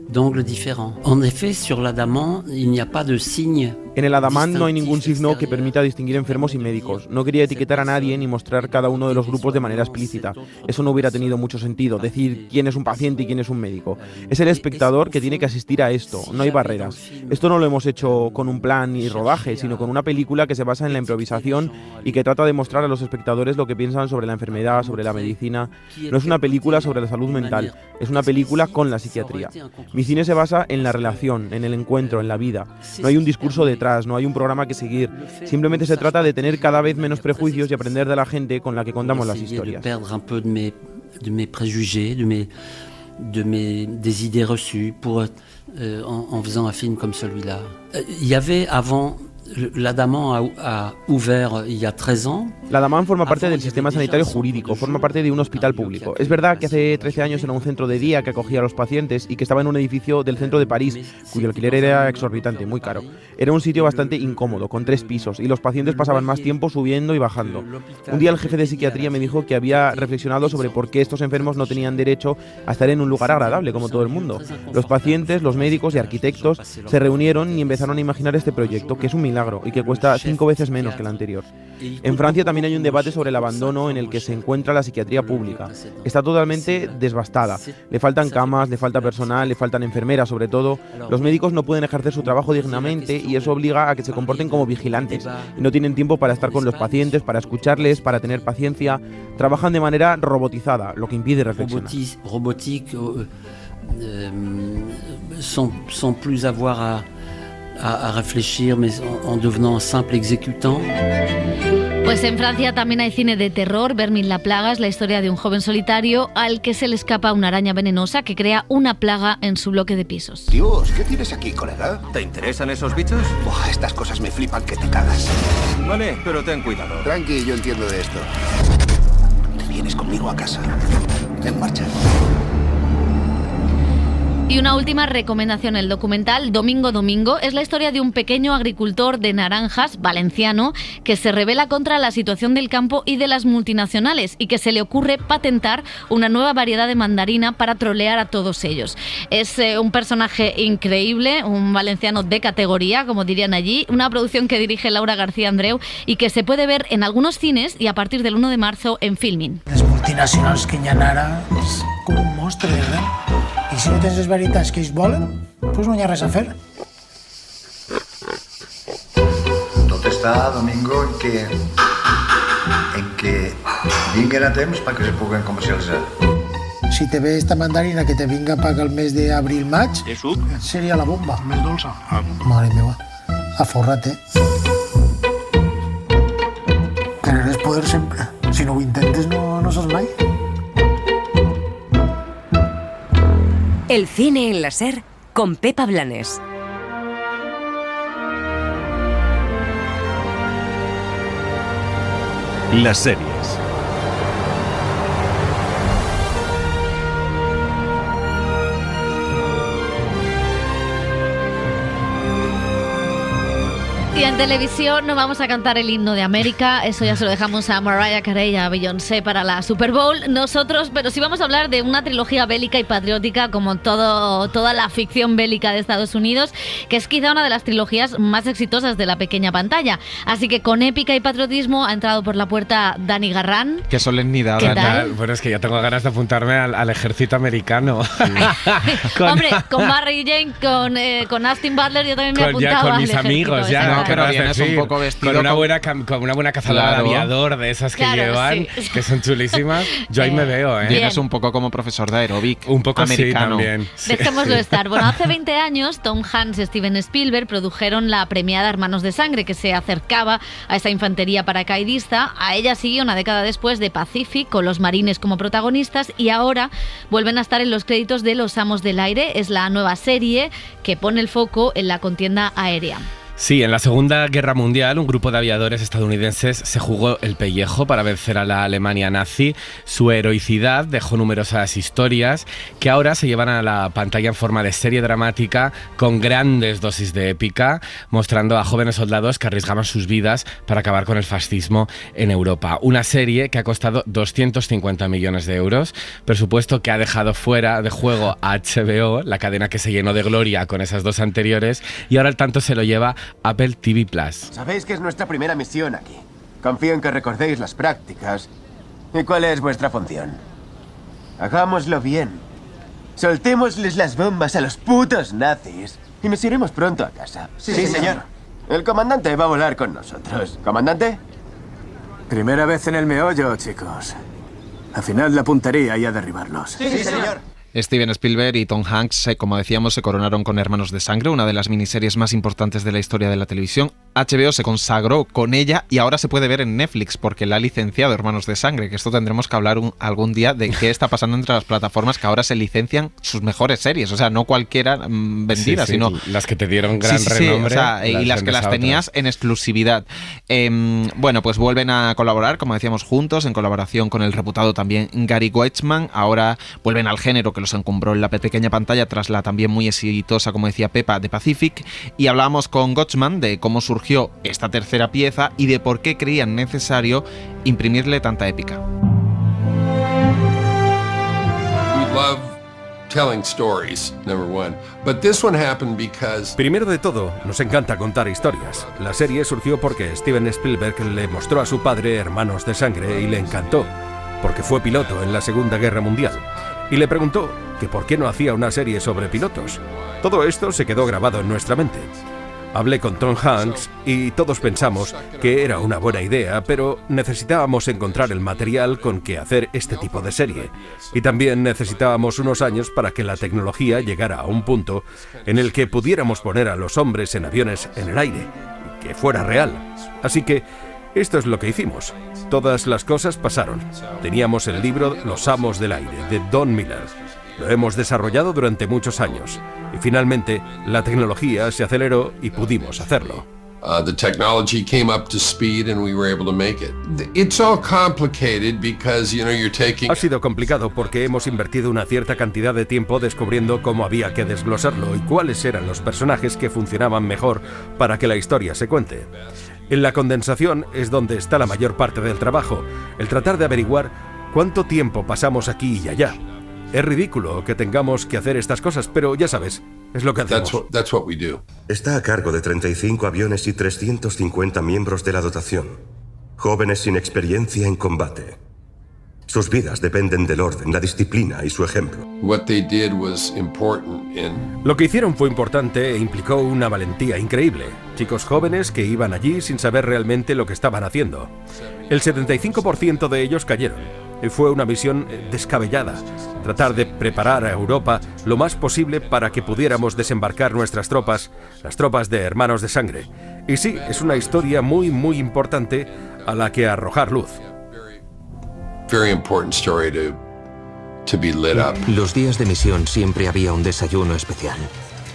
d'angles différents. En effet, sur l'Adamant, il n'y a pas de signe.
En el Adamant no hay ningún signo que permita distinguir enfermos y médicos. No quería etiquetar a nadie ni mostrar cada uno de los grupos de manera explícita. Eso no hubiera tenido mucho sentido, decir quién es un paciente y quién es un médico. Es el espectador que tiene que asistir a esto, no hay barreras. Esto no lo hemos hecho con un plan y rodaje, sino con una película que se basa en la improvisación y que trata de mostrar a los espectadores lo que piensan sobre la enfermedad, sobre la medicina. No es una película sobre la salud mental, es una película con la psiquiatría. Mi cine se basa en la relación, en el encuentro, en la vida. No hay un discurso detrás, no hay un programa que seguir. Simplemente se trata de tener cada vez menos prejuicios y aprender de la gente con la que contamos las historias.
De mes préjugés, des idées reçues en faisant un film comme celui-là. Il y avait avant L'Adamant a ouvert il y a 13 ans.
L'Adamant forma parte del sistema sanitario jurídico, forma parte de un hospital público. Es verdad que hace 13 años era un centro de día que acogía a los pacientes y que estaba en un edificio del centro de París, cuyo alquiler era exorbitante, muy caro. Era un sitio bastante incómodo, con 3 pisos, y los pacientes pasaban más tiempo subiendo y bajando. Un día el jefe de psiquiatría me dijo que había reflexionado sobre por qué estos enfermos no tenían derecho a estar en un lugar agradable, como todo el mundo. Los pacientes, los médicos y arquitectos se reunieron y empezaron a imaginar este proyecto, que es un milagro y que cuesta 5 veces menos que el anterior. En Francia también hay un debate sobre el abandono en el que se encuentra la psiquiatría pública. Está totalmente devastada. Le faltan camas, le falta personal, le faltan enfermeras sobre todo. Los médicos no pueden ejercer su trabajo dignamente y eso obliga a que se comporten como vigilantes. Y no tienen tiempo para estar con los pacientes, para escucharles, para tener paciencia. Trabajan de manera robotizada, lo que impide reflexionar.
Sans plus avoir a réfléchir, mais en devenant un simple exécutant.
Pues en Francia también hay cine de terror. Vermin la plaga es la historia de un joven solitario al que se le escapa una araña venenosa que crea una plaga en su bloque de pisos.
Dios, ¿qué tienes aquí, colega?
¿Te interesan esos bichos?
Buah, estas cosas me flipan que te cagas.
Vale, pero ten cuidado.
Tranqui, yo entiendo de esto. Te vienes conmigo a casa. En marcha.
Y una última recomendación, el documental Domingo Domingo es la historia de un pequeño agricultor de naranjas, valenciano, que se rebela contra la situación del campo y de las multinacionales y que se le ocurre patentar una nueva variedad de mandarina para trolear a todos ellos. Es un personaje increíble, un valenciano de categoría, como dirían allí, una producción que dirige Laura García Andreu y que se puede ver en algunos cines y a partir del 1 de marzo en Filmin.
Les multinacionals que hi ha ara és com un monstre, eh? I si no tens les veritats que ells volen, doncs no hi ha res a fer.
Tot està, Domingo, en que vinguen a temps perquè se puguen comercialitzar.
Si te ve esta mandarina que te vinga para el mes de abril-maig, seria la bomba.
Més dolça.
Mare meva, aforra't, Tener poder sempre. Si no ho intentes, no saps mai.
El cine en la SER con Pepa Blanes.
Las series.
Y En televisión no vamos a cantar el himno de América, eso ya se lo dejamos a Mariah Carey y a Beyoncé para la Super Bowl. Nosotros, pero sí vamos a hablar de una trilogía bélica y patriótica como toda la ficción bélica de Estados Unidos, que es quizá una de las trilogías más exitosas de la pequeña pantalla. Así que con épica y patriotismo ha entrado por la puerta Dani Garrán.
Qué solemnidad.
¿Qué tal?
Bueno, es que ya tengo ganas de apuntarme al ejército americano.
Hombre, con Barry Jane, con Austin Butler, yo también me apuntaba
con
al
mis
ejército.
amigos, ya.
No, pero vienes un poco vestido
con una buena cazadora de aviador de esas que llevan, sí, que son chulísimas. Yo ahí me veo, ¿eh?
Vienes un poco como profesor de aeróbic.
Un poco
americano.
Sí, también. Sí.
Dejémoslo estar. Bueno, hace 20 años, Tom Hanks y Steven Spielberg produjeron la premiada Hermanos de Sangre, que se acercaba a esa infantería paracaidista. A ella siguió una década después de Pacific, con los marines como protagonistas, y ahora vuelven a estar en los créditos de Los Amos del Aire. Es la nueva serie que pone el foco en la contienda aérea.
Sí, en la Segunda Guerra Mundial un grupo de aviadores estadounidenses se jugó el pellejo para vencer a la Alemania nazi. Su heroicidad dejó numerosas historias que ahora se llevan a la pantalla en forma de serie dramática con grandes dosis de épica, mostrando a jóvenes soldados que arriesgaban sus vidas para acabar con el fascismo en Europa. Una serie que ha costado 250 millones de euros, presupuesto que ha dejado fuera de juego a HBO, la cadena que se llenó de gloria con esas dos anteriores, y ahora el tanto se lo lleva Apple TV+.
Sabéis que es nuestra primera misión aquí. Confío en que recordéis las prácticas. ¿Y cuál es vuestra función? Hagámoslo bien. Soltémosles las bombas a los putos nazis y nos iremos pronto a casa. Sí, señor. El comandante va a volar con nosotros. ¿Comandante?
Primera vez en el meollo, chicos. Afinad la puntería y a derribarlos.
Sí, señor.
Steven Spielberg y Tom Hanks, como decíamos, se coronaron con Hermanos de Sangre, una de las miniseries más importantes de la historia de la televisión. HBO se consagró con ella y ahora se puede ver en Netflix porque la ha licenciado Hermanos de Sangre, que esto tendremos que hablar algún día de qué está pasando entre las plataformas que ahora se licencian sus mejores series, o sea, no cualquiera vendida,
sí,
sino
las que te dieron gran renombre,
o sea, y las que las tenías en exclusividad. Bueno, pues vuelven a colaborar, como decíamos, juntos, en colaboración con el reputado también Gary Weitzman. Ahora vuelven al género que los encumbró en la pequeña pantalla tras la también muy exitosa, como decía Pepa, de Pacific, y hablábamos con Gotchman de cómo surgió esta tercera pieza y de por qué creían necesario imprimirle tanta épica.
Primero de todo, nos encanta contar historias. La serie surgió porque Steven Spielberg le mostró a su padre Hermanos de Sangre y le encantó, porque fue piloto en la Segunda Guerra Mundial. Y le preguntó que por qué no hacía una serie sobre pilotos. Todo esto se quedó grabado en nuestra mente. Hablé con Tom Hanks y todos pensamos que era una buena idea, pero necesitábamos encontrar el material con que hacer este tipo de serie. Y también necesitábamos unos años para que la tecnología llegara a un punto en el que pudiéramos poner a los hombres en aviones en el aire, y que fuera real. Así que esto es lo que hicimos. Todas las cosas pasaron. Teníamos el libro Los Amos del Aire, de Don Miller. Lo hemos desarrollado durante muchos años. Y finalmente, la tecnología se aceleró y pudimos hacerlo.
The technology came up to speed and we were able to make it. It's all complicated because, you're taking...
Ha sido complicado porque hemos invertido una cierta cantidad de tiempo descubriendo cómo había que desglosarlo y cuáles eran los personajes que funcionaban mejor para que la historia se cuente. En la condensación es donde está la mayor parte del trabajo, el tratar de averiguar cuánto tiempo pasamos aquí y allá. Es ridículo que tengamos que hacer estas cosas, pero ya sabes, es lo que hacemos.
That's what we do.
Está a cargo de 35 aviones y 350 miembros de la dotación, jóvenes sin experiencia en combate. Sus vidas dependen del orden, la disciplina y su ejemplo.
What they did was important in...
Lo que hicieron fue importante e implicó una valentía increíble. Chicos jóvenes que iban allí sin saber realmente lo que estaban haciendo. El 75% de ellos cayeron. Y fue una misión descabellada. Tratar de preparar a Europa lo más posible para que pudiéramos desembarcar nuestras tropas, las tropas de Hermanos de Sangre. Y sí, es una historia muy, muy importante a la que arrojar luz.
Very important story to be lit up.
Los días de misión siempre había un desayuno especial.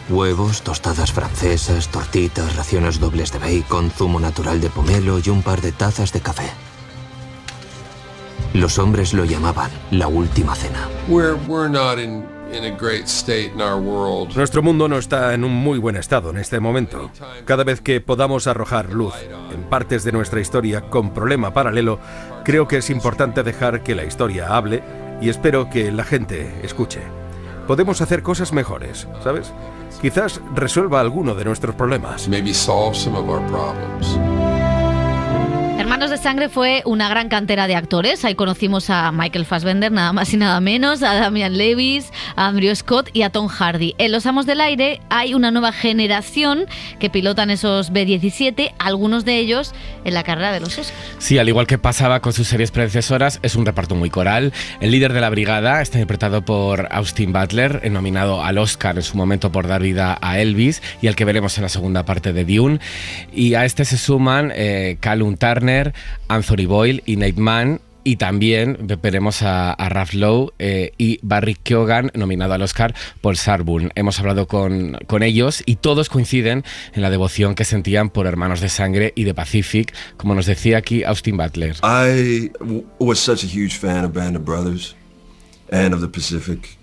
Huevos, tostadas francesas, tortitas, raciones dobles de bacon, zumo natural de pomelo y un par de tazas de café. Los hombres lo llamaban la última cena.
in a great state in our world.
Nuestro mundo no está en un muy buen estado en este momento. Cada vez que podamos arrojar luz en partes de nuestra historia con problema paralelo, creo que es importante dejar que la historia hable y espero que la gente escuche. Podemos hacer cosas mejores, ¿sabes? Quizás resuelva alguno de nuestros problemas.
Maybe solve some of our problems.
Hermanos de Sangre fue una gran cantera de actores. Ahí conocimos a Michael Fassbender, nada más y nada menos, a Damian Lewis, a Andrew Scott y a Tom Hardy. En Los Amos del Aire hay una nueva generación que pilotan esos B-17, algunos de ellos en la carrera de los Oscars.
Sí, al igual que pasaba con sus series predecesoras, es un reparto muy coral. El líder de la brigada está interpretado por Austin Butler, nominado al Oscar en su momento por dar vida a Elvis, y al que veremos en la segunda parte de Dune. Y a este se suman Callum Turner, Anthony Boyle y Nate Mann, y también veremos a Ralph Lowe y Barry Keoghan, nominado al Oscar por Sharboon. Hemos hablado con ellos y todos coinciden en la devoción que sentían por Hermanos de Sangre y de Pacific, como nos decía aquí Austin Butler.
I was such a huge fan of Band of Brothers and of the Pacific.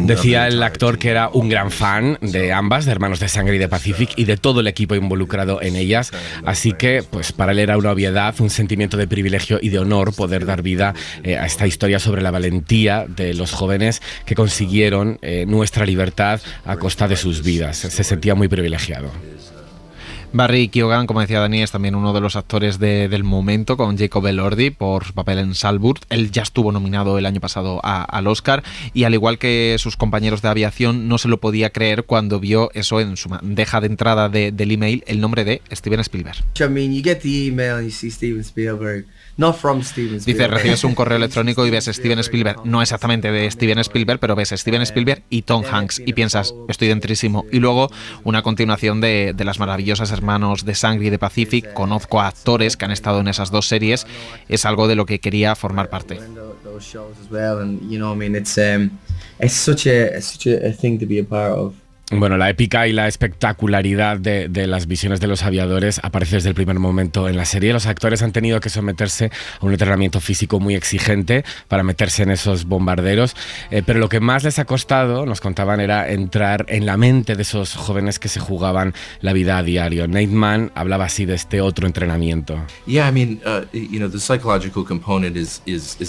Decía el actor que era un gran fan de ambas, de Hermanos de Sangre y de Pacific, y de todo el equipo involucrado en ellas, así que pues para él era una obviedad, un sentimiento de privilegio y de honor poder dar vida a esta historia sobre la valentía de los jóvenes que consiguieron nuestra libertad a costa de sus vidas. Se sentía muy privilegiado.
Barry Keoghan, como decía Dani, es también uno de los actores del momento, con Jacob Elordi por su papel en Salzburg. Él ya estuvo nominado el año pasado al Oscar, y al igual que sus compañeros de aviación, no se lo podía creer cuando vio eso en su bandeja de entrada del email, el nombre de Steven Spielberg.
I mean, you get the email and you see Steven Spielberg. Not from Steven Spielberg.
Dice, recibes un correo electrónico y ves Steven Spielberg, no exactamente de Steven Spielberg, pero ves Steven Spielberg y Tom Hanks y piensas, estoy dentrísimo. Y luego una continuación de las maravillosas Hermanos de Sangre y de Pacific. Conozco a actores que han estado en esas dos series, es algo de lo que quería formar parte.
It's such a thing to be a part of.
Bueno, la épica y la espectacularidad de las visiones de los aviadores aparece desde el primer momento en la serie. Los actores han tenido que someterse a un entrenamiento físico muy exigente para meterse en esos bombarderos, pero lo que más les ha costado, nos contaban, era entrar en la mente de esos jóvenes que se jugaban la vida a diario. Nate Mann hablaba así de este otro entrenamiento.
Yeah, I mean, the psychological component is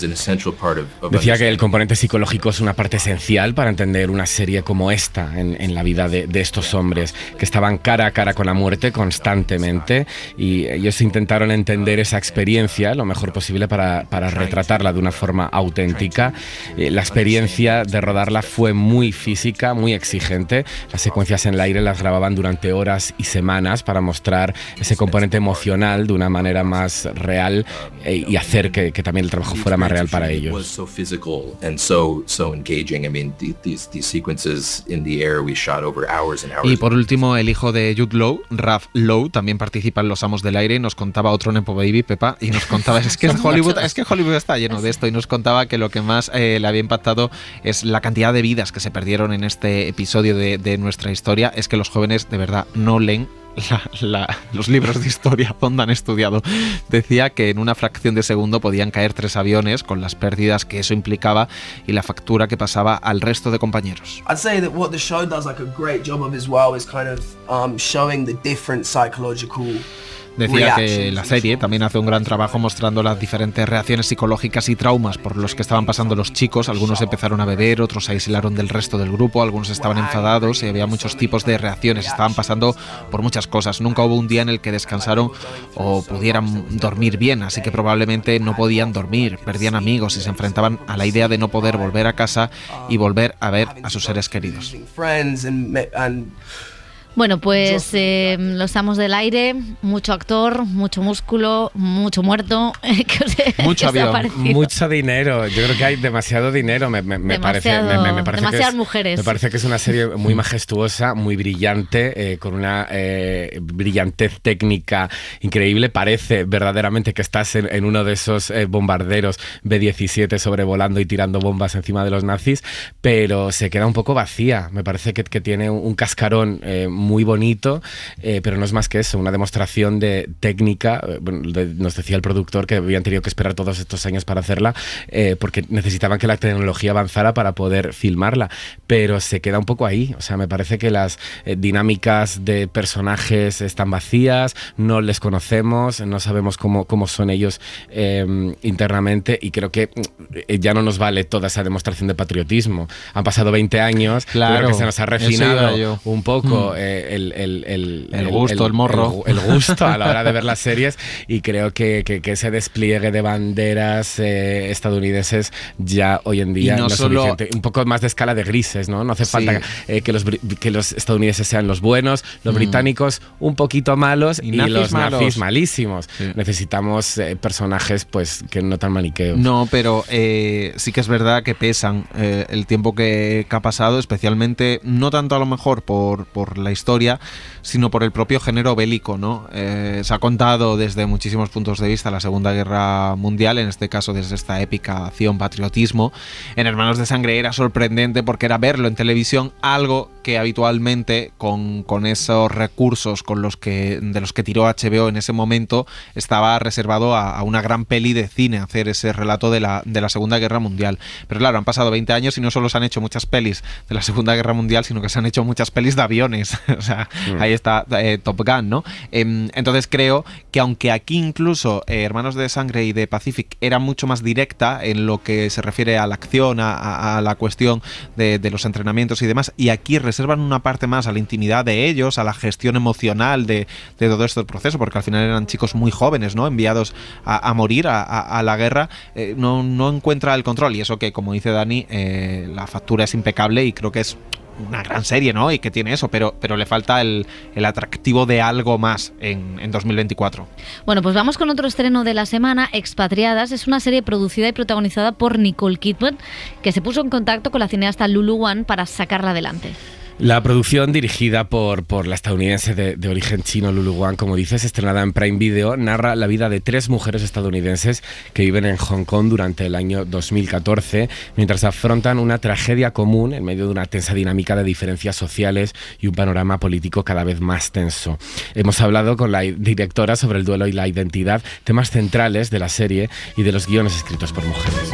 an essential part of
Decía que el componente psicológico es una parte esencial para entender una serie como esta en la vida de estos hombres que estaban cara a cara con la muerte constantemente, y ellos intentaron entender esa experiencia lo mejor posible para retratarla de una forma auténtica. La experiencia de rodarla fue muy física, muy exigente. Las secuencias en el aire las grababan durante horas y semanas para mostrar ese componente emocional de una manera más real y hacer que también el trabajo fuera más real para ellos.
Y por último, el hijo de Jude Law, Ralph Lowe, también participa en Los Amos del Aire, y nos contaba otro Nepo Baby, Pepa, y nos contaba, es que Hollywood está lleno de esto, y nos contaba que lo que más le había impactado es la cantidad de vidas que se perdieron en este episodio de nuestra historia. Es que los jóvenes de verdad no leen los libros de historia donde han estudiado. Decía que en una fracción de segundo podían caer 3 aviones, con las pérdidas que eso implicaba y la factura que pasaba al resto de compañeros.
I'd say that what the show does like a great job of as well is kind of showing the different psychological.
Decía que la serie también hace un gran trabajo mostrando las diferentes reacciones psicológicas y traumas por los que estaban pasando los chicos. Algunos empezaron a beber, otros se aislaron del resto del grupo, algunos estaban enfadados y había muchos tipos de reacciones. Estaban pasando por muchas cosas. Nunca hubo un día en el que descansaron o pudieran dormir bien, así que probablemente no podían dormir, perdían amigos y se enfrentaban a la idea de no poder volver a casa y volver a ver a sus seres queridos.
Bueno, pues Los Amos del Aire, mucho actor, mucho músculo, mucho muerto.
Mucho avión, mucho dinero. Yo creo que hay demasiado dinero, me parece.
Demasiadas mujeres.
Me parece que es una serie muy majestuosa, muy brillante, con una brillantez técnica increíble. Parece verdaderamente que estás en uno de esos bombarderos B-17 sobrevolando y tirando bombas encima de los nazis, pero se queda un poco vacía. Me parece que tiene un cascarón muy bonito, pero no es más que eso, una demostración de técnica. Nos decía el productor que habían tenido que esperar todos estos años para hacerla, porque necesitaban que la tecnología avanzara para poder filmarla, pero se queda un poco ahí. O sea, me parece que las dinámicas de personajes están vacías, no les conocemos, no sabemos cómo son ellos internamente, y creo que ya no nos vale toda esa demostración de patriotismo. Han pasado 20 años,
claro,
creo que se nos ha refinado un poco el gusto, el morro. El gusto a la hora de ver las series, y creo que ese despliegue de banderas estadounidenses ya hoy en día no es suficiente. Un poco más de escala de grises, ¿no? No hace falta que los estadounidenses sean los buenos, los británicos un poquito malos y los nazis malísimos. Sí. Necesitamos personajes pues que no tan maniqueos.
No, pero sí que es verdad que pesan el tiempo que ha pasado, especialmente no tanto a lo mejor por la historia, sino por el propio género bélico, ¿no? Se ha contado desde muchísimos puntos de vista la Segunda Guerra Mundial, en este caso desde esta épica acción patriotismo. En Hermanos de Sangre era sorprendente porque era verlo en televisión, algo que habitualmente con esos recursos de los que tiró HBO en ese momento estaba reservado a una gran peli de cine, hacer ese relato de la Segunda Guerra Mundial. Pero claro, han pasado 20 años y no solo se han hecho muchas pelis de la Segunda Guerra Mundial, sino que se han hecho muchas pelis de aviones. O sea, ahí está Top Gun, ¿no? Entonces creo que aunque aquí incluso Hermanos de Sangre y de Pacific era mucho más directa en lo que se refiere a la acción, a la cuestión de los entrenamientos y demás, y aquí reservan una parte más a la intimidad de ellos, a la gestión emocional de todo este proceso, porque al final eran chicos muy jóvenes, ¿no? Enviados a morir a la guerra, no encuentra el control, y eso que, como dice Dani, la factura es impecable y creo que es una gran serie, ¿no? Y que tiene eso, pero le falta el atractivo de algo más en 2024.
Bueno, pues vamos con otro estreno de la semana, Expatriadas. Es una serie producida y protagonizada por Nicole Kidman, que se puso en contacto con la cineasta Lulu Wang para sacarla adelante.
La producción, dirigida por la estadounidense de origen chino Lulu Wang, como dices, estrenada en Prime Video, narra la vida de 3 mujeres estadounidenses que viven en Hong Kong durante el año 2014, mientras afrontan una tragedia común en medio de una tensa dinámica de diferencias sociales y un panorama político cada vez más tenso. Hemos hablado con la directora sobre el duelo y la identidad, temas centrales de la serie y de los guiones escritos por mujeres.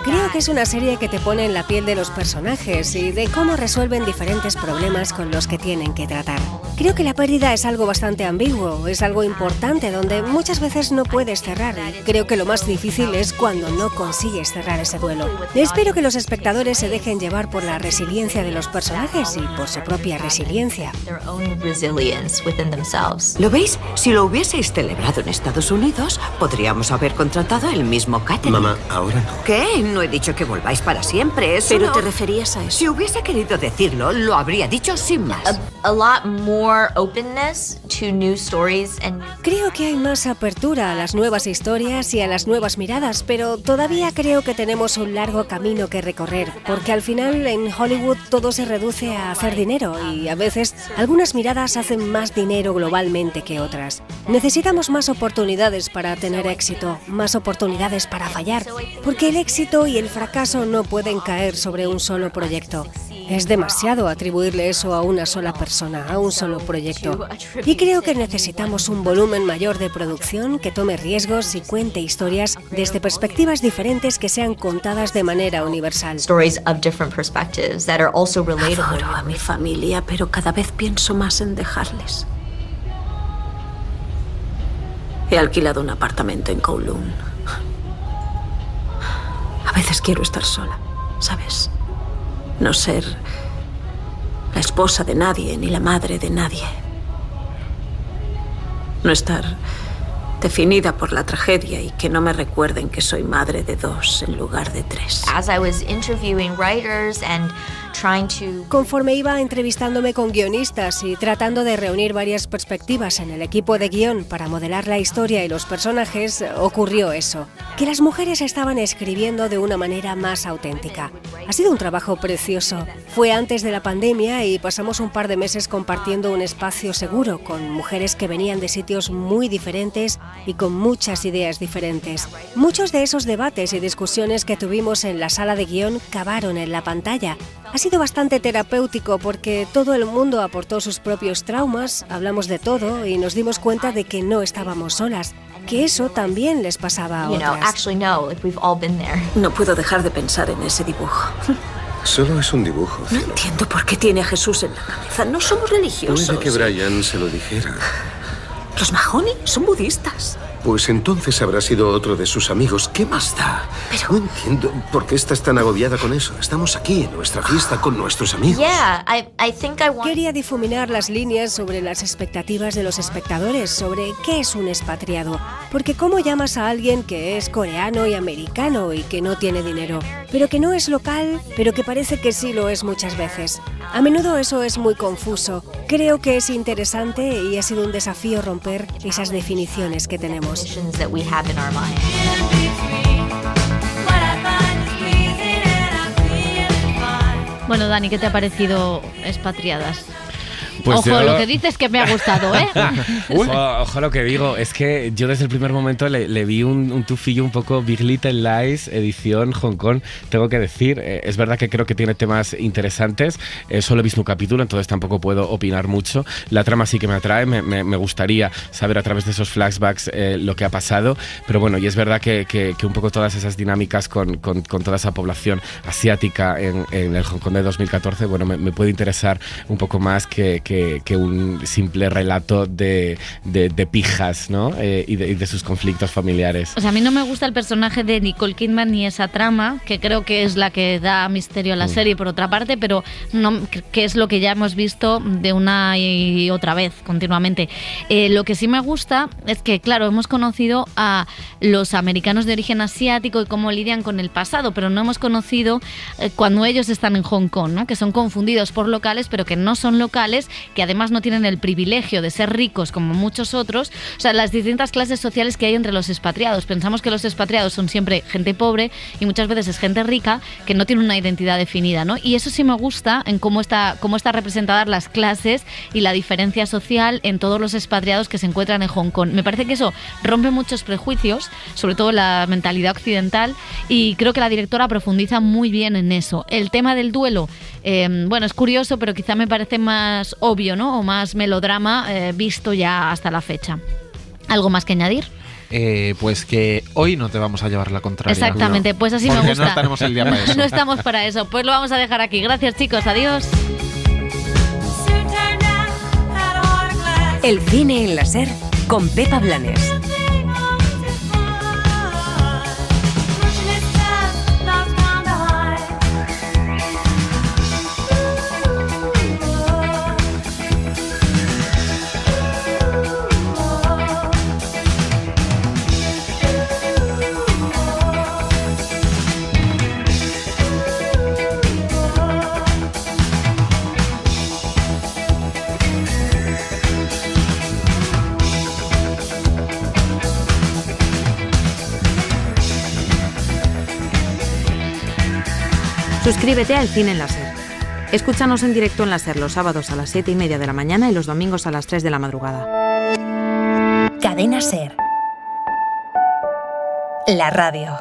Creo que es una serie que te pone en la piel de los personajes y de cómo resuelven diferentes problemas con los que tienen que tratar. Creo que la pérdida es algo bastante ambiguo, es algo importante donde muchas veces no puedes cerrar. Creo que lo más difícil es cuando no consigues cerrar ese duelo. Espero que los espectadores se dejen llevar por la resiliencia de los personajes y por su propia resiliencia.
¿Lo veis? Si lo hubieseis celebrado en Estados Unidos, podríamos haber contratado el mismo catering.
Mamá, ahora no.
¿Qué? No he dicho que volváis para siempre. Eso Pero no... te referías a eso. Si hubiese querido decirlo, lo habría dicho sin más.
Creo que hay más apertura a las nuevas historias y a las nuevas miradas, pero todavía creo que tenemos un largo camino que recorrer, porque al final en Hollywood todo se reduce a hacer dinero y a veces algunas miradas hacen más dinero globalmente que otras. Necesitamos más oportunidades para tener éxito, más oportunidades para fallar, porque el éxito y el fracaso no pueden caer sobre un solo proyecto. Es demasiado atribuirle eso a una sola persona, a un solo proyecto. Y creo que necesitamos un volumen mayor de producción que tome riesgos y cuente historias desde perspectivas diferentes que sean contadas de manera universal.
Adoro a mi familia, pero cada vez pienso más en dejarles. He alquilado un apartamento en Kowloon. A veces quiero estar sola, ¿sabes? No ser la esposa de nadie ni la madre de nadie. No estar definida por la tragedia y que no me recuerden que soy madre de 2 en lugar de 3.
Conforme iba entrevistándome con guionistas y tratando de reunir varias perspectivas en el equipo de guión para modelar la historia y los personajes, ocurrió eso, que las mujeres estaban escribiendo de una manera más auténtica. Ha sido un trabajo precioso. Fue antes de la pandemia y pasamos un par de meses compartiendo un espacio seguro con mujeres que venían de sitios muy diferentes y con muchas ideas diferentes. Muchos de esos debates y discusiones que tuvimos en la sala de guión cavaron en la pantalla. Ha sido bastante terapéutico porque todo el mundo aportó sus propios traumas, hablamos de todo y nos dimos cuenta de que no estábamos solas, que eso también les pasaba a otras.
No puedo dejar de pensar en ese dibujo.
Solo es un dibujo.
No entiendo por qué tiene a Jesús en la cabeza. No somos religiosos.
Puede que Brian se lo dijera.
Los Mahoney son budistas.
Pues entonces habrá sido otro de sus amigos. ¿Qué más da?
Pero...
No entiendo por qué estás tan agobiada con eso. Estamos aquí en nuestra fiesta con nuestros amigos.
Quería difuminar las líneas sobre las expectativas de los espectadores sobre qué es un expatriado. Porque ¿cómo llamas a alguien que es coreano y americano y que no tiene dinero? Pero que no es local, pero que parece que sí lo es muchas veces. A menudo eso es muy confuso. Creo que es interesante y ha sido un desafío romper esas definiciones que tenemos.
Bueno, Dani, ¿qué te ha parecido Expatriadas?
Pues
ojo, lo que dices que me ha gustado, ¿eh?
Ojo lo que digo, es que yo desde el primer momento le vi un tufillo un poco Big Little Lies, edición Hong Kong, tengo que decir. Es verdad que creo que tiene temas interesantes, solo he visto un capítulo, entonces tampoco puedo opinar mucho. La trama sí que me atrae, me gustaría saber a través de esos flashbacks lo que ha pasado, pero bueno, y es verdad que un poco todas esas dinámicas con toda esa población asiática en el Hong Kong de 2014, bueno, me puede interesar un poco más que un simple relato de pijas, ¿no? Y de sus conflictos familiares.
O sea, a mí no me gusta el personaje de Nicole Kidman ni esa trama, que creo que es la que da misterio a la serie por otra parte, pero no, que es lo que ya hemos visto de una y otra vez continuamente. Lo que sí me gusta es que, claro, hemos conocido a los americanos de origen asiático y cómo lidian con el pasado, pero no hemos conocido cuando ellos están en Hong Kong, ¿no? Que son confundidos por locales, pero que no son locales, que además no tienen el privilegio de ser ricos como muchos otros. O sea, las distintas clases sociales que hay entre los expatriados. Pensamos que los expatriados son siempre gente pobre y muchas veces es gente rica que no tiene una identidad definida, ¿no? Y eso sí me gusta en cómo está representadas las clases y la diferencia social en todos los expatriados que se encuentran en Hong Kong. Me parece que eso rompe muchos prejuicios, sobre todo la mentalidad occidental, y creo que la directora profundiza muy bien en eso. El tema del duelo, bueno, es curioso, pero quizá me parece más obvio, ¿no? O más melodrama visto ya hasta la fecha. ¿Algo más que añadir?
Pues que hoy no te vamos a llevar la contraria.
Exactamente, pues así me gusta.
No estaremos el día para eso.
No estamos para eso. Pues lo vamos a dejar aquí. Gracias, chicos. Adiós.
El cine en la SER con Pepa Blanes.
Suscríbete al Cine en la SER. Escúchanos en directo en la SER los sábados a las 7:30 de la mañana y los domingos a las 3 de la madrugada.
Cadena SER. La radio.